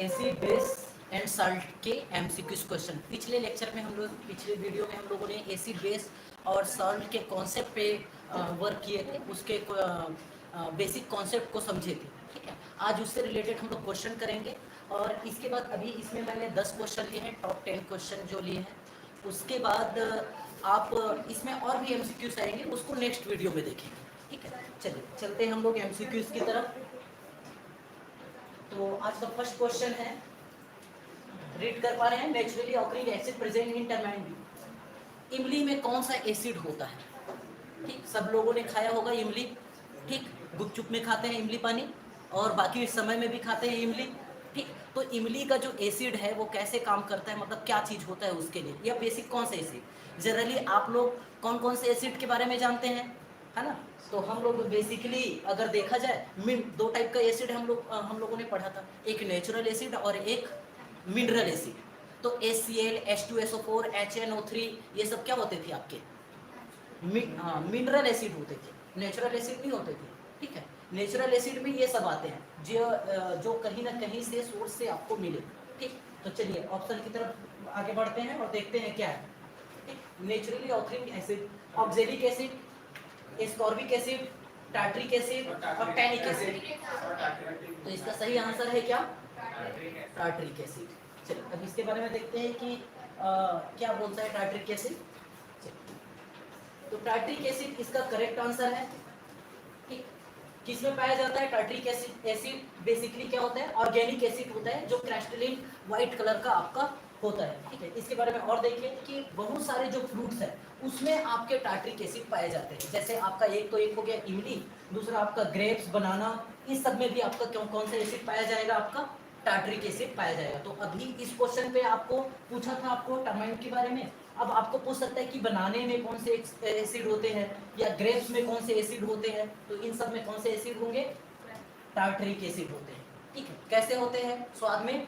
Acid base and salt के MCQs question. पिछले lecture में हम लोग, पिछले वीडियो में हम लोगों ने एसिड बेस और साल्ट के कॉन्सेप्ट पे वर्क किए थे, उसके बेसिक कॉन्सेप्ट को समझे थे। ठीक है, आज उससे रिलेटेड हम लोग क्वेश्चन करेंगे। और इसके बाद अभी इसमें मैंने 10 क्वेश्चन लिए हैं, टॉप 10 क्वेश्चन जो लिए हैं। उसके बाद आप इसमें और भी एमसीक्यूज आएंगे, उसको नेक्स्ट वीडियो में देखेंगे। ठीक है, चलिए चलते हैं हम लोग एमसीक्यूज की तरफ। तो आज का फर्स्ट क्वेश्चन है, रीड कर पा रहे हैं? Naturally occurring acid present in tomato. इमली में कौन सा एसिड होता है? ठीक, सब लोगों ने खाया होगा इमली। ठीक, गुपचुप में खाते हैं इमली पानी, और बाकी समय में भी खाते हैं इमली। ठीक, तो इमली का जो एसिड है वो कैसे काम करता है, मतलब क्या चीज़ होता है उसके लिए, या बेसिक कौन सा एसिड। जनरली आप लोग कौन कौन से एसिड के बारे में जानते हैं, है ना? तो हम लोग बेसिकली अगर देखा जाए, दो टाइप का एसिड हम लोगों ने पढ़ा था, एक नेचुरल एसिड और एक मिनरल एसिड। तो HCl, H2SO4, HNO3 ये सब क्या होते थे आपके? मिनरल एसिड होते थे, नेचुरल एसिड नहीं होते थे। ठीक है, नेचुरल एसिड में ये सब आते हैं जो कहीं ना कहीं से सोर्स से आपको मिले। ठीक, तो चलिए ऑप्शन की तरफ आगे बढ़ते हैं और देखते हैं क्या है। ठीक, naturally occurring acid, oxalic acid, ascorbic acid, tartaric acid और टैनिक एसिड। तो इसका सही आंसर है क्या? Tartaric acid. चलिए अब इसके बारे में देखते हैं कि क्या बोलता है टार्ट्रिक एसिड। तो टार्ट्रिक एसिड इसका करेक्ट आंसर है। ठीक, किसमें पाया जाता है टार्ट्रिक एसिड? एसिड बेसिकली क्या होता है? ऑर्गेनिक एसिड होता है, जो क्रिस्टलिन व्हाइट कलर का आपका होता है। ठीक है, इसके बारे में और देखिए कि बहुत सारे जो फ्रूट्स हैं उसमें आपके टार्ट्रिक एसिड पाए जाते हैं। जैसे आपका एक हो गया इमली, दूसरा आपका ग्रेप्स, बनाना, इस सब में भी आपका कौन सा एसिड पाया जाएगा? आपका टार्ट्रिक एसिड पाया जाएगा। तो अभी इस क्वेश्चन पे आपको पूछा था आपको टमाटो के बारे में, अब आपको पूछ सकता है कि बनाने में कौन से एसिड होते हैं या ग्रेप्स में कौन से एसिड होते हैं। तो इन सब में कौन से एसिड होंगे? टार्ट्रिक एसिड होते हैं। ठीक है, कैसे होते हैं? स्वाद में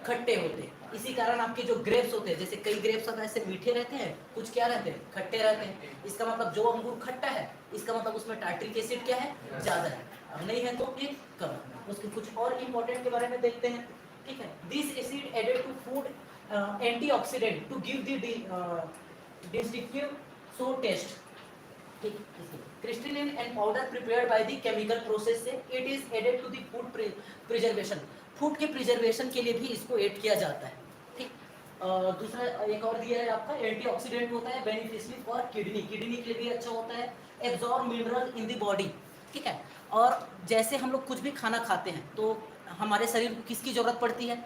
खट्टे होते हैं। इसी कारण आपके जो ग्रेप्स होते हैं, जैसे कई ग्रेप्स अब ऐसे मीठे रहते हैं, कुछ क्या रहते हैं? खट्टे रहते हैं। इसका मतलब जो अंगूर खट्टा है, इसका मतलब उसमें टार्ट्रिक एसिड क्या है? ज्यादा है। अब नहीं है तो ये कम। उसके कुछ और इंपॉर्टेंट के बारे में देखते हैं। ठीक है, this acid added to food antioxidant to give the distinctive sour taste. ठीक, crystalline and powder prepared by the chemical process से it is added to the food preservation. Food के प्रिजर्वेशन के लिए भी इसको ऐड किया जाता है। ठीक, दूसरा एक और दिया है आपका, एंटीऑक्सीडेंट होता है, बेनिफिशियल फॉर किडनी, किडनी के लिए भी अच्छा होता है, absorb mineral in the body. ठीक है, और जैसे हम लोग कुछ भी खाना खाते हैं तो हमारे शरीर को किसकी जरूरत पड़ती है?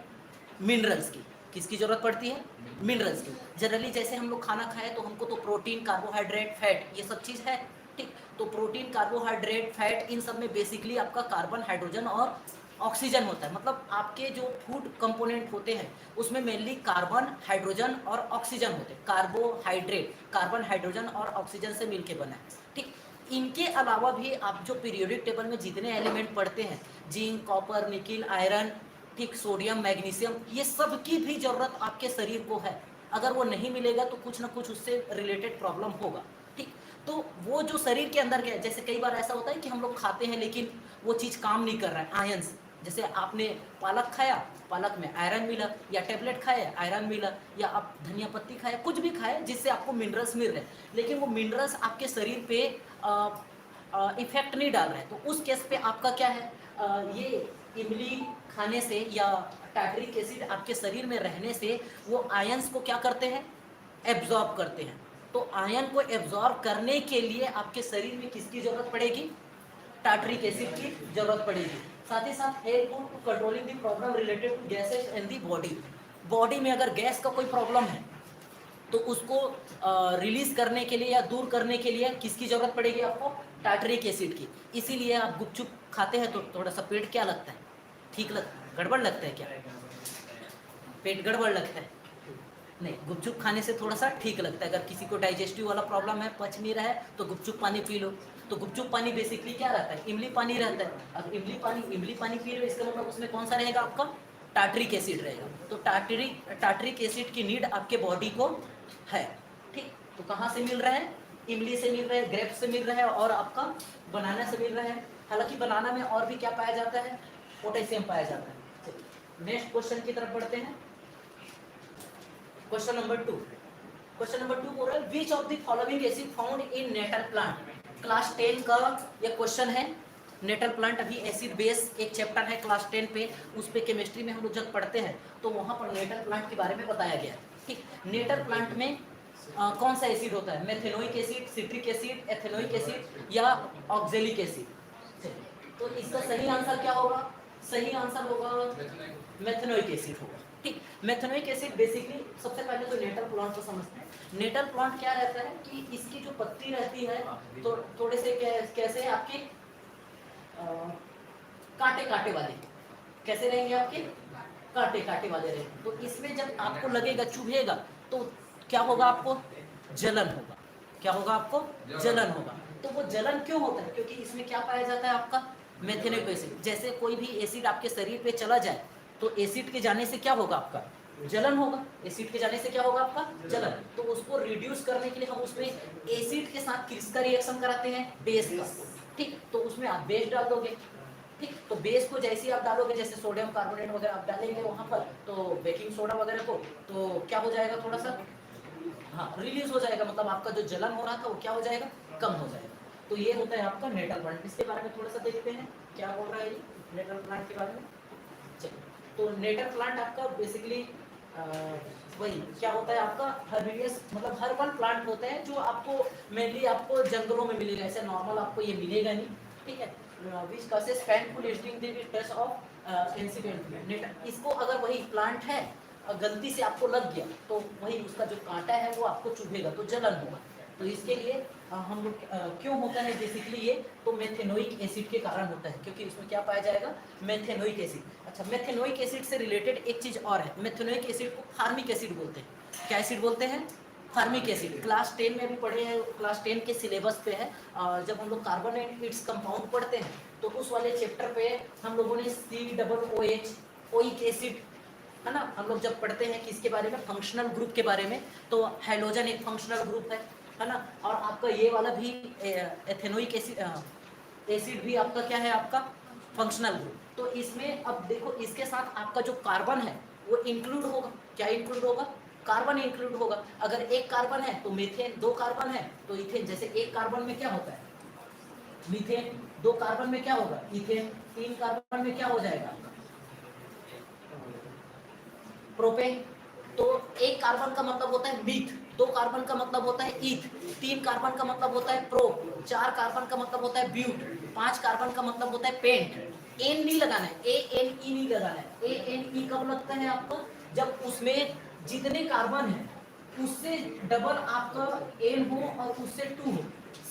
मिनरल्स की। किसकी जरूरत पड़ती है? मिनरल्स की। जनरली जैसे हम लोग खाना खाएं तो हमको तो प्रोटीन, कार्बोहाइड्रेट, फैट, ये सब चीज़ है। ठीक, तो प्रोटीन, कार्बोहाइड्रेट, फैट, इन सब में बेसिकली आपका कार्बन, हाइड्रोजन और ऑक्सीजन होता है। मतलब आपके जो फूड कंपोनेंट होते हैं उसमें मेनली कार्बन, हाइड्रोजन और ऑक्सीजन होते हैं। कार्बोहाइड्रेट कार्बन, हाइड्रोजन और ऑक्सीजन से मिलके बना है। ठीक, इनके अलावा भी आप जो पीरियोडिक टेबल में जितने एलिमेंट पढ़ते हैं, जिंक, कॉपर, निकिल, आयरन, ठीक, सोडियम, मैग्नीशियम, ये सब की भी जरूरत आपके शरीर को है। अगर वो नहीं मिलेगा तो कुछ ना कुछ उससे रिलेटेड प्रॉब्लम होगा। ठीक, तो वो जो शरीर के अंदर गया, जैसे कई बार ऐसा होता है कि हम लोग खाते हैं लेकिन वो चीज़ काम नहीं कर रहा है, आयंस। जैसे आपने पालक खाया, पालक में आयरन मिला, या टेबलेट खाया, आयरन मिला, या आप धनिया पत्ती खाया, कुछ भी खाए जिससे आपको मिनरल्स मिल रहे हैं, लेकिन वो मिनरल्स आपके शरीर पे इफेक्ट नहीं डाल रहे हैं। तो उस केस पे आपका क्या है, ये इमली खाने से या टार्ट्रिक एसिड आपके शरीर में रहने से वो आयंस को क्या करते हैं? एब्जॉर्ब करते हैं। तो आयन को एब्जॉर्ब करने के लिए आपके शरीर में किसकी जरूरत पड़ेगी? टार्ट्रिक एसिड की जरूरत पड़ेगी। साथ ही साथ helpful to controlling the problem related to gases in the body. Body में अगर गैस का कोई प्रॉब्लम है तो उसको रिलीज करने के लिए या दूर करने के लिए किसकी जरूरत पड़ेगी आपको? टार्ट्रिक एसिड की। इसीलिए आप गुपचुप खाते हैं तो थोड़ा सा पेट क्या लगता है? ठीक गड़बड़ लगता है क्या? पेट गड़बड़ लगता है? नहीं, गुपचुप खाने से थोड़ा सा ठीक लगता है। अगर किसी को डाइजेस्टिव वाला प्रॉब्लम है, पच नहीं रहा है, तो गुपचुप पानी पी लो। तो गुपचुप पानी बेसिकली क्या रहता है? इमली पानी रहता है। अब इमली पानी पी लो, इसका मतलब उसमें कौन सा रहेगा आपका? टार्ट्रिक एसिड रहेगा। तो टार्ट्रिक एसिड की नीड आपके बॉडी को है। ठीक, तो कहाँ से मिल रहा है? इमली से मिल रहा है, ग्रेप्स से मिल रहा है, और आपका बनाना से मिल रहा है। हालांकि बनाना में और भी क्या पाया जाता है? पोटेशियम पाया जाता है। नेक्स्ट क्वेश्चन की तरफ बढ़ते हैं। क्वेश्चन नंबर 2 बोल रहा है which of the following acid found in nettle plant. Class 10 का ये क्वेश्चन है। नेटल प्लांट अभी एसिड बेस एक चैप्टर है क्लास 10 पे, उस पे केमिस्ट्री में हम लोग जब पढ़ते हैं तो वहाँ पर नेटल प्लांट के बारे में बताया गया। ठीक, नेटल प्लांट में कौन सा एसिड होता है? Methanoic acid, citric acid, ethanoic acid या ऑक्जेलिक एसिड। तो इसका सही आंसर क्या होगा? सही आंसर होगा मेथेनोइक एसिड होगा। ठीक, मेथेनोइक एसिड बेसिकली सबसे पहले तो नेटल प्लांट को समझते हैं। नेटल प्लांट क्या रहता है कि इसकी जो पत्ती रहती है तो थोड़े से कैसे आपके कांटे कांटे वाले कैसे रहेंगे? आपके कांटे कांटे वाले रहेंगे। तो इसमें जब आपको लगेगा, चुभेगा, तो क्या होगा? आपको जलन होगा। क्या होगा? आपको जलन होगा। तो वो जलन क्यों होता है? क्योंकि इसमें क्या पाया जाता है? आपका मेथेनोइक एसिड। जैसे कोई भी एसिड आपके शरीर पे चला जाए तो एसिड के जाने से क्या होगा? आपका जलन होगा। एसिड के जाने से क्या होगा? आपका जलन। तो उसको रिड्यूस करने के लिए हम उसमें एसिड के साथ किसका रिएक्शन कराते हैं? बेस का। ठीक, तो उसमें आप बेस डाल दोगे। ठीक, तो बेस को जैसे ही आप डालोगे, जैसे सोडियम कार्बोनेट वगैरह आप डालेंगे वहाँ पर, तो बेकिंग सोडा वगैरह को, तो क्या हो जाएगा? थोड़ा सा हाँ रिलीज हो जाएगा। मतलब आपका जो जलन हो रहा था वो क्या हो जाएगा? कम हो जाएगा। तो ये होता है आपका नेटल प्लांट। इसके बारे में थोड़ा सा देखते हैं क्या बोल रहा है ये नेटल प्लांट के बारे में। चलिए, तो नेटल प्लांट आपका बेसिकली वही क्या होता है? आपका हर्बियस मतलब हर्बल प्लांट होता है जो आपको मेनली आपको जंगलों में मिलेगा। ऐसे नॉर्मल आपको ये मिलेगा नहीं। ठीक है, which causes painful eating the touch of incident. इसको अगर वही प्लांट है गलती से आपको लग गया तो वही उसका जो कांटा है वो आपको चुभेगा, तो जलन होगा। तो इसके लिए हम लोग क्यों होता है बेसिकली ये? तो मेथेनोइक एसिड के कारण होता है, क्योंकि इसमें क्या पाया जाएगा? Methanoic acid. अच्छा, मेथेनोइक एसिड से रिलेटेड एक चीज और है। मेथेनोइक एसिड को फार्मिक एसिड बोलते हैं। क्या एसिड बोलते हैं? Formic acid. क्लास 10 में भी पढ़े हैं, क्लास 10 के सिलेबस पे है। जब हम लोग कार्बन एंड इट्स कंपाउंड पढ़ते हैं तो उस वाले चैप्टर पे हम लोगों ने COOH ओइक एसिड है ना, हम लोग जब पढ़ते हैं किसके बारे में? फंक्शनल ग्रुप के बारे में। तो हाइड्रोजन एक फंक्शनल ग्रुप है ना। और आपका ये वाला भी एथेनोइक एसिड भी आपका क्या है? आपका फंक्शनल ग्रुप। तो इसमें अब देखो, इसके साथ आपका जो कार्बन है वो इंक्लूड होगा। क्या इंक्लूड होगा? कार्बन इंक्लूड होगा। अगर एक कार्बन है तो मीथेन, दो कार्बन है तो इथेन। जैसे एक कार्बन में क्या होता है? मीथेन। दो कार्बन में क्या होगा? इथेन। तीन कार्बन में क्या हो जाएगा? प्रोपेन। तो एक कार्बन का मतलब होता है मीथ, दो कार्बन का मतलब होता है ईथ, तीन कार्बन का मतलब होता है प्रो, चार कार्बन का मतलब होता है ब्यूट, पांच कार्बन का मतलब होता है पेंट। एन नहीं लगाना है, ANE नहीं लगाना है। ANE कब लगता है आपका? जब उसमें जितने कार्बन है उससे डबल आपका एन हो और उससे 2 हो,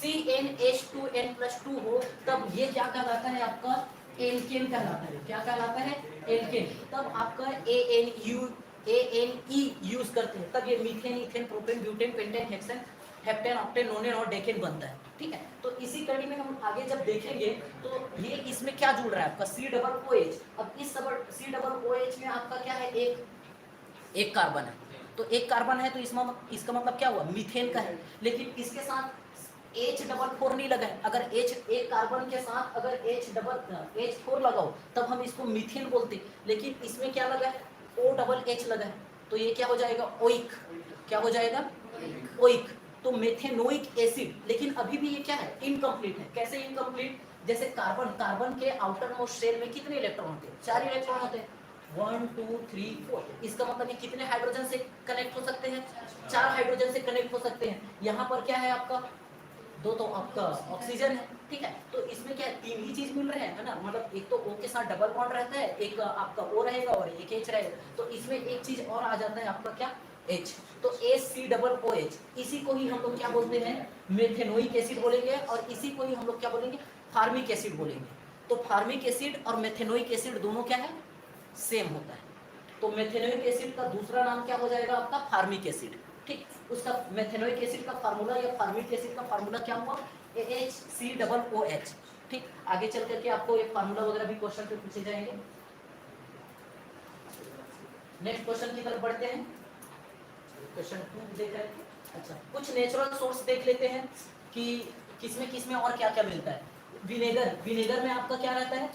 CnH2n+2 हो, तब ये क्या कहलाता है? आपका एल्केन कहलाता है। क्या कहलाता है? एल्केन। तब आपका ANE यूज करते हैं, तब ये methane, ethane, propane, butane, pentane, hexane, heptane, octane, नोनेन और डेकेन बनता है। ठीक है, तो इसी कड़ी में हम आगे जब देखेंगे तो ये इसमें क्या जुड़ रहा है? आपका COOH। अब इस COOH में आपका क्या है? एक कार्बन है। तो एक कार्बन है तो इसका मतलब क्या हुआ? मीथेन का है। लेकिन इसके साथ H4 नहीं लगा है। अगर एक कार्बन के साथ अगर H4 लगाओ तब हम इसको मीथेन बोलते। लेकिन इसमें क्या लगा है? OH लगा है। तो ये क्या हो जाएगा? ओइक। क्या हो जाएगा? ओइक। तो मेथेनोइक एसिड। लेकिन अभी भी ये क्या है? इनकम्प्लीट है। कैसे इनकम्प्लीट? जैसे कार्बन के आउटर मोस्ट शेल में कितने इलेक्ट्रॉन होते हैं? 4 इलेक्ट्रॉन होते हैं। 1 2 3 4। इसका मतलब ये कितने हाइड्रोजन से कनेक्ट हो सकते हैं? 4 हाइड्रोजन से कनेक्ट हो सकते हैं। यहाँ पर क्या है आपका? दो तो आपका ऑक्सीजन है। ठीक है, तो इसमें क्या है? तीन ही चीज मिल रहे हैं, है ना। मतलब एक तो O के साथ डबल बॉन्ड रहता है, एक आपका O रहेगा और एक H रहेगा। तो इसमें एक चीज और आ जाता है आपका क्या? H। तो ACOOH, इसी को ही हम लोग क्या बोलते हैं? मेथेनोइक एसिड बोलेंगे। और इसी को ही हम लोग क्या बोलेंगे? फार्मिक एसिड बोलेंगे। तो फार्मिक एसिड और मेथेनोइक एसिड दोनों क्या है? सेम होता है। तो मेथेनोइक एसिड का दूसरा नाम क्या हो जाएगा? आपका फार्मिक एसिड। ठीक, उसका मेथेनोइक एसिड का फार्मूला या फार्मिक एसिड का फार्मूला क्या हुआ? AHCOOH। ठीक, आगे चल करके आपको एक फार्मूला वगैरह भी क्वेश्चन पे पूछे जाएंगे। नेक्स्ट क्वेश्चन की तरफ बढ़ते हैं। क्वेश्चन 2 देख रहे हैं। अच्छा, कुछ नेचुरल सोर्स देख लेते हैं कि किसमें और क्या क्या मिलता है। विनेगर में आपका क्या रहता है?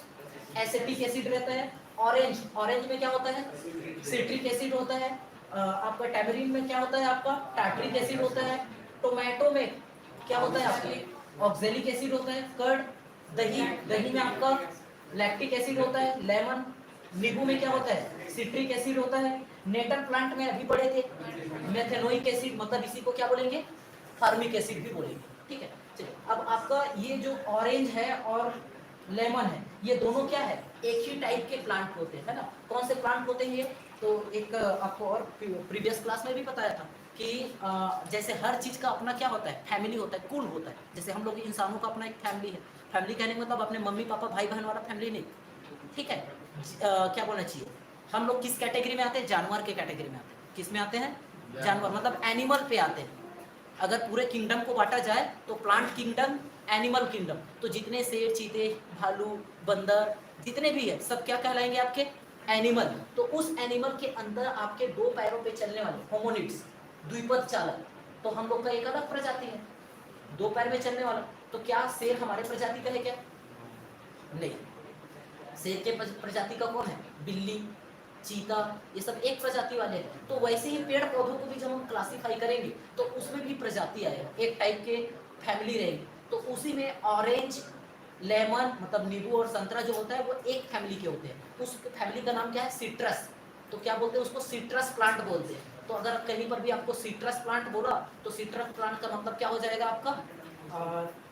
एसिटिक एसिड रहता है। ऑरेंज, ऑरेंज में क्या होता है? सिट्रिक एसिड होता है। आपका टैमरिन में क्या होता है? आपका टार्ट्रिक एसिड होता है। टोमेटो में क्या होता है? आपके ऑक्जेलिक एसिड होता है। कर्ड, दही, दही में आपका लैक्टिक एसिड होता है। लेमन, नींबू में क्या होता है? सिट्रिक एसिड होता है। नेटर प्लांट में अभी पढ़े थे मेथेनोइक एसिड, मतलब इसी को क्या बोलेंगे? फार्मिक एसिड भी बोलेंगे। ठीक है, चलिए अब आपका ये जो ऑरेंज है और लेमन है, ये दोनों क्या है? एक ही टाइप के प्लांट होते हैं, है ना? कौन से प्लांट होते हैं ये? तो एक आपको और प्रीवियस क्लास में भी बताया था कि जैसे हर चीज का अपना क्या होता है? फैमिली होता है, कुल होता है। जैसे हम लोग इंसानों का अपना एक फैमिली है। फैमिली कहने का मतलब अपने मम्मी पापा भाई बहन वाला फैमिली नहीं, ठीक है? क्या बोलना चाहिए? हम लोग किस कैटेगरी में आते हैं? जानवर के कैटेगरी में आते हैं। किस में आते हैं? जानवर, मतलब एनिमल पे आते हैं। अगर पूरे किंगडम को बांटा जाए तो प्लांट किंगडम, एनिमल किंगडम, तो जितने शेर, चीते, भालू, बंदर जितने भी है सब क्या कहलाएंगे? आपके एनिमल। तो उस एनिमल के अंदर आपके दो पैरों पे चलने वाले होमोनिड्स, द्विपद चालक, तो हम लोग का एक अलग प्रजाति है, दो पैर में चलने वाला। तो क्या शेर हमारे प्रजाति का है क्या? नहीं। शेर के प्रजाति का कौन है? बिल्ली, चीता, ये सब एक प्रजाति वाले हैं। तो वैसे ही पेड़ पौधों को भी जब हम क्लासिफाई करेंगे तो उसमें भी प्रजाति आएगा, एक टाइप के फैमिली रहेगी। तो उसी में ऑरेंज, लेमन मतलब नींबू और संतरा जो होता है वो एक फैमिली के होते हैं। उस फैमिली का नाम क्या है? सिट्रस। तो क्या बोलते हैं उसको? सिट्रस प्लांट बोलते हैं। तो अगर कहीं पर भी आपको सिट्रस प्लांट बोला तो सिट्रस प्लांट का मतलब क्या हो जाएगा? आपका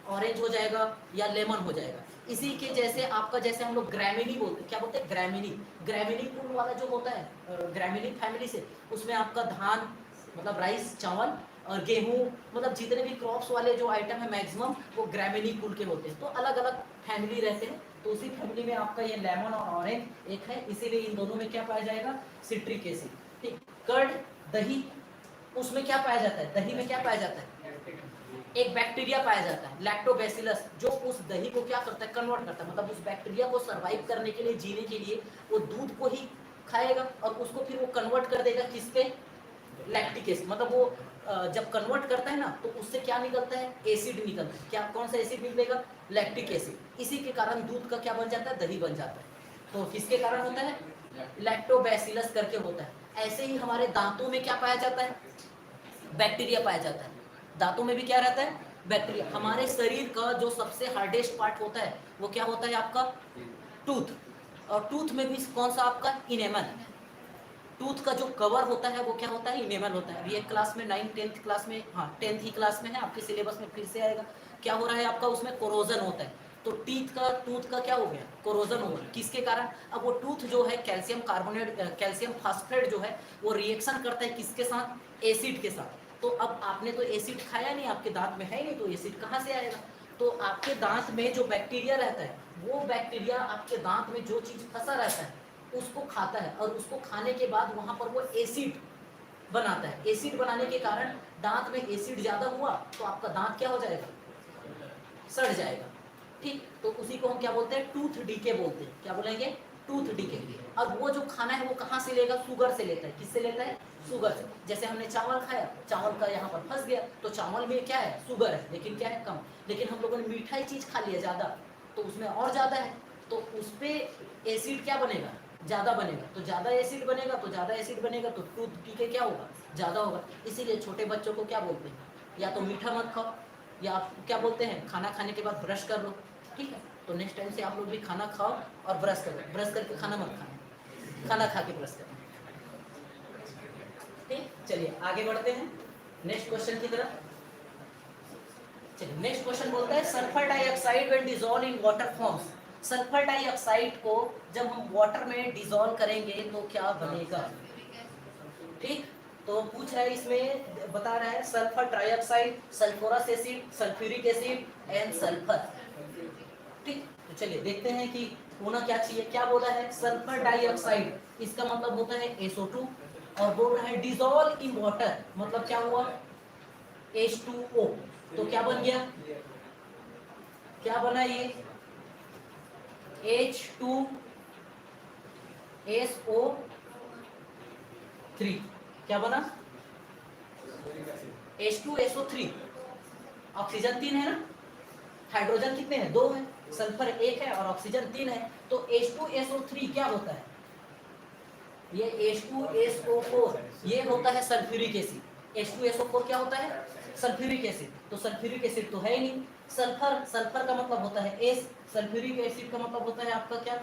ऑरेंज हो जाएगा या लेमन हो जाएगा। इसी के जैसे आपका, जैसे हम लोग ग्रैमिनी बोलते हैं, क्या बोलते हैं? ग्रैमिनी। ग्रैमिनी कुल वाला जो होता है ग्रैमिनी फैमिली से, उसमें आपका धान मतलब राइस, चावल और गेहूं, मतलब जितने भी क्रॉप्स वाले जो आइटम है मैक्सिमम वो ग्रैमिनी कुल के होते हैं। तो अलग अलग फैमिली रहते हैं। तो उसी फैमिली में आपका ये लेमन और ऑरेंज एक है, इसीलिए इन दोनों में क्या पाया जाएगा? Citric acid. ठीक। कर्ड, दही, उसमें क्या पाया जाता है? दही में क्या पाया जाता है? एक बैक्टीरिया पाया जाता है लैक्टोबैसिलस, जो उस दही को क्या करता है? कन्वर्ट करता है। मतलब उस बैक्टीरिया को सरवाइव करने के लिए, जीने के लिए वो दूध को ही खाएगा और उसको फिर वो कन्वर्ट कर देगा किस पे? Lactic acid. मतलब वो जब कन्वर्ट करता है ना तो उससे क्या निकलता है? एसिड निकलता है। क्या, कौन सा एसिड निकलेगा? Lactic acid. इसी के कारण दूध का क्या बन जाता है? दही बन जाता है। तो किसके कारण होता है? लैक्टोबैसिलस करके होता है। ऐसे ही हमारे दांतों में क्या पाया जाता है? बैक्टीरिया पाया जाता है। दांतों में भी क्या रहता है? बैक्टीरिया। हमारे शरीर का जो सबसे हार्डेस्ट पार्ट होता है वो क्या होता है? आपका टूथ। और टूथ में भी कौन सा? आपका इनेमल। टूथ का जो कवर होता है वो क्या होता है? इनेमल होता है। ये क्लास में 9th 10th क्लास में, हाँ 10th ही क्लास में है, आपके सिलेबस में फिर से आएगा। क्या हो रहा है आपका? उसमें कोरोजन होता है। तो टूथ का क्या हो गया? कोरोजन हो गया। किसके कारण? अब वो टूथ जो है कैल्शियम कार्बोनेट, कैल्शियम फास्फेट जो है वो रिएक्शन करता है किसके साथ? एसिड के साथ। तो अब आपने तो एसिड खाया नहीं, आपके दांत में है नहीं, तो एसिड कहाँ से आएगा? तो आपके दांत में जो बैक्टीरिया रहता है वो बैक्टीरिया आपके दांत में जो चीज फंसा रहता है उसको खाता है, और उसको खाने के बाद वहां पर वो एसिड बनाता है। एसिड बनाने के कारण दांत में एसिड ज्यादा हुआ तो आपका दांत क्या हो जाएगा? सड़ जाएगा। ठीक। तो उसी को हम क्या बोलते हैं? टूथ डीके बोलते हैं। क्या बोलेंगे? Tooth decay. अब वो जो खाना है वो कहाँ से लेगा? शुगर से लेता है। किससे लेता है? शुगर से। जैसे हमने चावल खाया, चावल का यहाँ पर फंस गया, तो चावल में क्या है? शुगर है, लेकिन क्या है? कम। लेकिन हम लोगों ने मीठा ही चीज खा लिया ज्यादा, तो उसमें और ज्यादा है, तो उस पर एसिड क्या बनेगा? ज्यादा बनेगा। तो ज्यादा एसिड बनेगा तो ज्यादा एसिड बनेगा तो टूथ डीके क्या होगा? ज्यादा होगा। इसीलिए छोटे बच्चों को क्या बोलते हैं? या तो मीठा मत खाओ, या आप क्या बोलते हैं? खाना खाने के बाद ब्रश कर लो। ठीक है, तो नेक्स्ट टाइम से आप लोग भी खाना खाओ और ब्रश करो। ब्रश करके खाना मत खाना, खाना खा के ब्रश करो। ठीक, चलिए आगे बढ़ते हैं नेक्स्ट क्वेश्चन की तरफ। चलिए नेक्स्ट क्वेश्चन बोलता है sulphur dioxide when dissolve in water forms. Sulphur dioxide को जब हम वाटर में डिसॉल्व करेंगे तो क्या बनेगा? ठीक। तो पूछ रहा है, इसमें बता रहा है sulphur dioxide, sulphurous acid, sulphuric acid and sulphur. ठीक। तो चलिए देखते हैं कि होना क्या चाहिए। क्या बोला है? सल्फर डाइऑक्साइड, इसका मतलब होता है SO2, और बोल रहा है डिसॉल्व इन वाटर, मतलब क्या हुआ? H2O। तो क्या बन गया? क्या बना ये? H2SO3। क्या बना? H2SO3। ऑक्सीजन 3 है ना, हाइड्रोजन कितने हैं? 2 है, सल्फर 1 है और ऑक्सीजन 3 है। तो H2SO3 क्या होता है? ये H2SO4 ये होता है सल्फ्यूरिक एसिड। H2SO4 क्या होता है? Sulphuric acid. तो सल्फ्यूरिक एसिड तो है ही नहीं। सल्फर, सल्फर का मतलब होता है एस, सल्फ्यूरिक एसिड का मतलब होता है आपका क्या?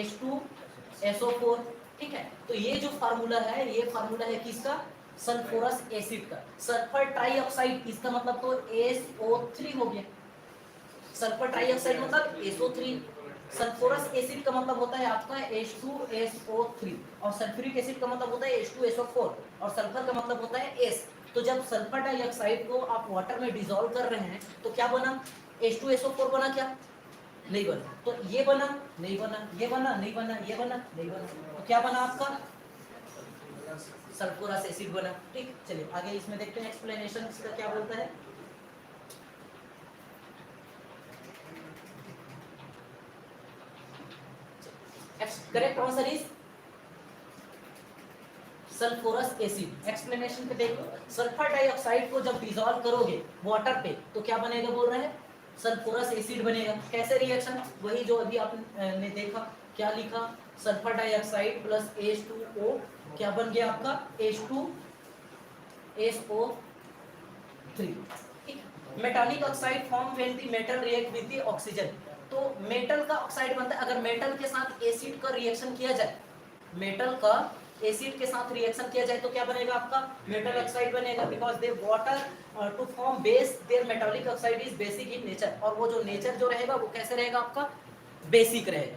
H2SO4। ठीक है, तो ये जो फार्मूला है, ये फार्मूला है किसका? सल्फोरस एसिड का। सल्फर ट्राइऑक्साइड, इसका मतलब तो SO3 हो गया। सल्फर ट्राइऑक्साइड मतलब SO3। सल्फोरस एसिड का मतलब होता है आपका H2SO3 और सल्फ्यूरिक एसिड का मतलब होता है H2SO4 और सल्फर का मतलब होता है S। तो जब सल्फर डाइऑक्साइड को आप वाटर में डिसॉल्व कर रहे हैं तो क्या बना? H2SO4 बना क्या? नहीं बना। तो ये बना, नहीं बना, ये बना, नहीं बना, ये बना, नहीं बना, तो क्या बना आपका? सल्फोरस एसिड बना। ठीक, चलिए आगे इसमें देखते हैं एक्सप्लेनेशन इसका क्या बोलता है। Correct answer is sulphurous acid. Explanation पे देखो, सल्फर डाइऑक्साइड को जब डिसॉल्व करोगे वाटर पे तो क्या बनेगा बोल रहे हैं? सल्फोरस एसिड बनेगा। कैसे रिएक्शन? वही जो अभी आपने देखा, क्या लिखा? सल्फर डाइऑक्साइड प्लस H2O क्या बन गया आपका? H2SO3। Metallic oxide form when the metal react with the oxygen. तो मेटल का ऑक्साइड बनता है अगर मेटल के साथ एसिड का रिएक्शन किया जाए। मेटल का एसिड के साथ रिएक्शन किया जाए तो क्या बनेगा आपका? मेटल ऑक्साइड बनेगा। Because they water to form base, there metallic oxide is basic in nature. और वो जो नेचर जो रहेगा वो कैसे रहेगा आपका? बेसिक रहेगा।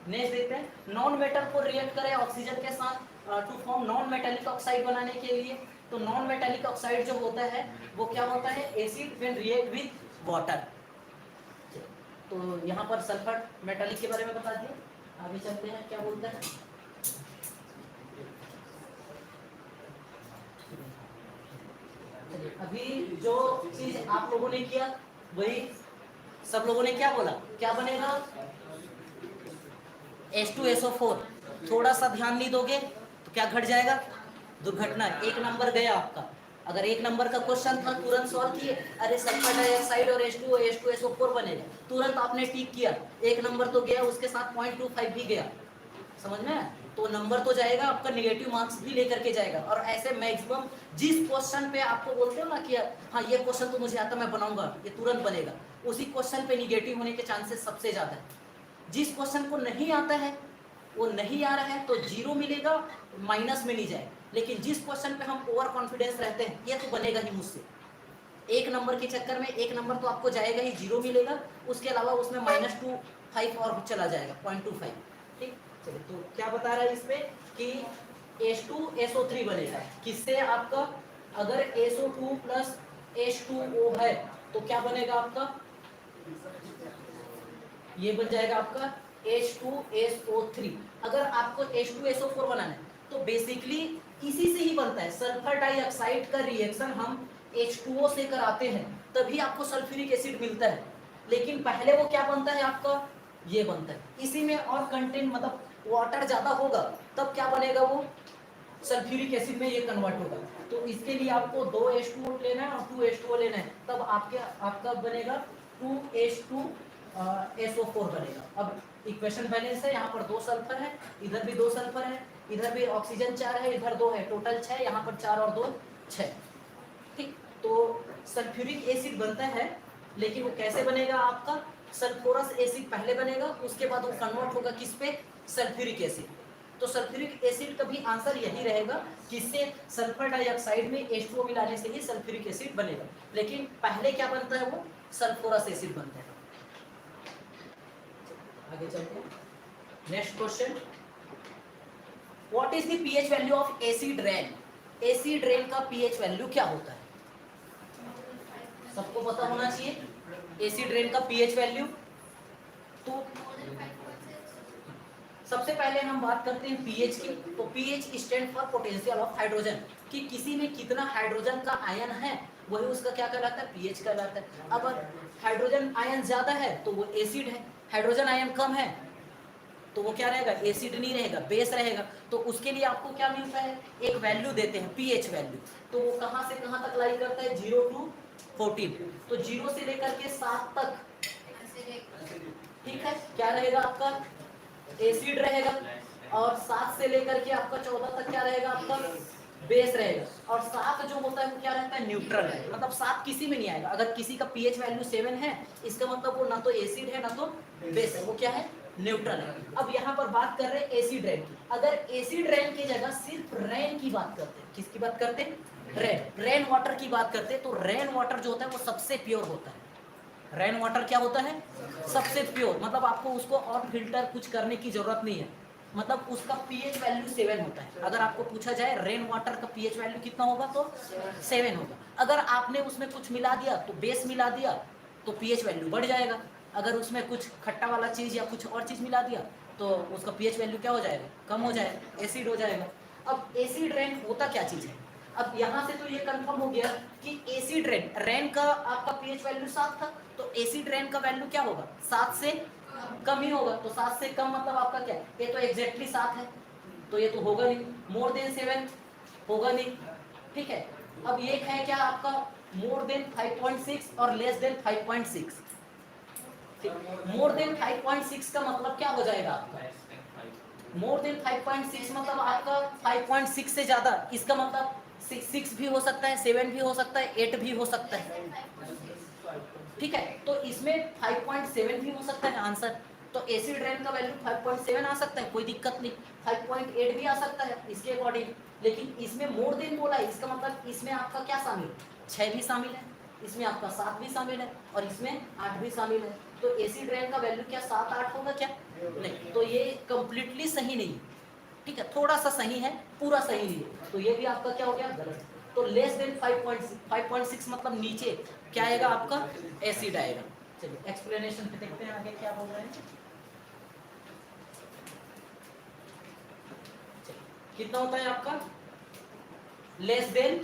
नेक्स्ट देखते हैं, नॉन मेटल को रिएक्ट करें ऑक्सीजन के साथ to form non metallic oxide बनाने के लिए। तो नॉन मेटालिक ऑक्साइड जो होता है वो क्या होता है? Acid when react with water. तो यहाँ पर सल्फर मेटालिक के बारे में बता दिए। आगे चलते हैं, क्या बोलता है। अभी जो चीज आप लोगों ने किया वही सब लोगों ने क्या बोला, क्या बनेगा? H2SO4। थोड़ा सा ध्यान नहीं दोगे तो क्या घट जाएगा? दुर्घटना। एक नंबर गया आपका। अगर एक नंबर का क्वेश्चन था तुरंत सॉल्व किए, अरे सल्फर डाइऑक्साइड और H2SO4 बनेगा, तुरंत आपने टिक किया, एक नंबर तो गया, उसके साथ 0.25 भी गया। समझ में आया? तो नंबर तो जाएगा आपका, नेगेटिव मार्क्स भी लेकर के जाएगा। और ऐसे मैक्सिमम जिस क्वेश्चन पे आपको बोलते हो ना कि हाँ ये क्वेश्चन तो मुझे आता मैं बनाऊंगा, ये तुरंत बनेगा, उसी क्वेश्चन पे नेगेटिव होने के चांसेस सबसे ज्यादा है। जिस क्वेश्चन को नहीं आता है, वो नहीं आ रहा है तो जीरो मिलेगा, माइनस में नहीं जाए। लेकिन जिस क्वेश्चन पे हम ओवर कॉन्फिडेंस रहते हैं ये तो बनेगा ही मुझसे, एक नंबर के चक्कर में एक नंबर तो आपको जाएगा ही, जीरो मिलेगा, उसके अलावा उसमें -2.5 और चला जाएगा, 0.25। ठीक, चलिए तो क्या बता रहा है इसमें कि H2SO3 बनेगा किससे आपका? अगर SO2 प्लस H2O है तो क्या बनेगा आपका? ये बन जाएगा आपका H2SO3। अगर आपको H2SO4 बनाना है तो बेसिकली इसी से ही बनता है। सल्फर डाइऑक्साइड का रिएक्शन हम H2O से कराते हैं तभी आपको सल्फ्यूरिक एसिड मिलता है। लेकिन पहले वो क्या बनता है आपका? ये बनता है। इसी में और कंटेंट मतलब वाटर ज्यादा होगा तब क्या बनेगा? वो सल्फ्यूरिक एसिड में ये कन्वर्ट होगा। तो इसके लिए आपको 2 H2O लेना है और 2 H2O लेना है, तब आपका बनेगा 2H2SO4 बनेगा। अब इक्वेशन बैलेंस है, यहाँ पर 2 सल्फर है, इधर भी 2 सल्फर है, इधर भी ऑक्सीजन 4 है, इधर 2 है, टोटल 6, यहाँ पर 4 और 2 6। ठीक, तो सल्फ्यूरिक एसिड बनता है, लेकिन वो कैसे बनेगा आपका? सल्फोरस एसिड पहले बनेगा, उसके बाद वो कन्वर्ट होगा किस पे? Sulphuric acid. तो सल्फ्यूरिक एसिड का भी आंसर यही रहेगा, किससे? सल्फर डाइऑक्साइड में H2O मिलाने से ही सल्फ्यूरिक एसिड बनेगा। लेकिन पहले क्या बनता है? वो सल्फोरस एसिड बनता है। आगे चलते हैं, next question, what is the pH value of acid rain? Acid rain का पीएच वैल्यू क्या होता है? सबको पता होना चाहिए एसिड रेन का पीएच वैल्यू। तो सबसे पहले हम बात करते हैं पीएच की। तो pH stand for potential of hydrogen, कि किसी में कितना हाइड्रोजन का आयन है वही उसका क्या कहलाता है? पीएच कहलाता है। अब हाइड्रोजन आयन ज्यादा है तो वो एसिड है, हाइड्रोजन आयन कम है तो वो क्या रहेगा? एसिड नहीं रहेगा, बेस रहेगा। तो उसके लिए आपको क्या मिलता है? एक वैल्यू देते हैं, पीएच वैल्यू। तो वो कहां से कहां तक लाई करता है? 0 to 14। तो 0 से लेकर के 7 तक, ठीक है, क्या रहेगा आपका? एसिड रहेगा। और 7 से लेकर के आपका 14 तक क्या रहेगा, आपका बेस रहेगा। और 7 जो होता है वो क्या रहता है, न्यूट्रल है, मतलब 7 किसी में नहीं आएगा। अगर किसी का पीएच वैल्यू 7 है, इसका मतलब वो ना तो एसिड है ना तो बेस है, वो क्या है, न्यूट्रल है। अब यहाँ पर बात कर रहे हैं एसिड रेन की। अगर एसिड रेन की जगह सिर्फ रेन की बात करते हैं, किसकी बात करते हैं, रेन वाटर की बात करते हैं, तो रेन वाटर जो होता है वो सबसे प्योर होता है। रेन वाटर क्या होता है, सबसे प्योर, मतलब आपको उसको और फिल्टर कुछ करने की जरूरत नहीं है, मतलब उसका पीएच वैल्यू 7 होता है। अगर आपको पूछा जाए रेन वाटर का पीएच वैल्यू कितना होगा, तो 7 होगा। अगर आपने उसमें कुछ मिला दिया, तो बेस मिला दिया, तो पीएच वैल्यू बढ़ जाएगा। अगर उसमें कुछ खट्टा वाला चीज या कुछ और चीज मिला दिया, तो उसका पीएच वैल्यू क्या हो जाएगा, कम हो जाएगा, एसिड हो जाएगा। अब एसिड रेन होता क्या चीज है, अब यहाँ से तो ये कंफर्म हो गया कि एसिड रेन का आपका पीएच वैल्यू 7 था, तो एसिड रेन का वैल्यू क्या होगा, 7 से कम ही होगा। तो 7 से कम मतलब आपका क्या है, ये तो एग्जैक्टली 7 है, तो ये तो होगा नहीं। मोर देन 7 होगा नहीं, ठीक है। अब ये है क्या आपका, मोर देन 5.6 और लेस देन 5.6। मोर देन 5.6 का मतलब क्या हो जाएगा आपका, मोर देन 5.6 मतलब आपका 5.6 से ज्यादा, इसका मतलब 6 भी हो सकता है, 7 भी हो सकता है, 8 भी हो सकता है, ठीक है। तो इसमें 5.7 भी हो सकता है आंसर, तो एसिड रेन का वैल्यू 5.7 आ सकता है, कोई दिक्कत नहीं। 5.8 भी आ सकता है इसके अकॉर्डिंग, लेकिन इसमें मोर देन बोला है, इसका मतलब इसमें आपका क्या शामिल है, 6 भी शामिल है, इसमें आपका 7 भी शामिल है, और इसमें 8 भी शामिल है। तो एसिड रेन का वैल्यू क्या 7-8 होगा क्या, नहीं, तो ये कंप्लीटली सही नहीं, ठीक है, थोड़ा सा सही है, पूरा सही नहीं है, तो ये भी आपका क्या हो गया, गलत। तो लेस देन 5.6 मतलब नीचे क्या आएगा आपका, एसिड आएगा। चलिए एक्सप्लेनेशन पे देखते हैं आगे क्या बोल रहे हैं। कितना होता है आपका, लेस देन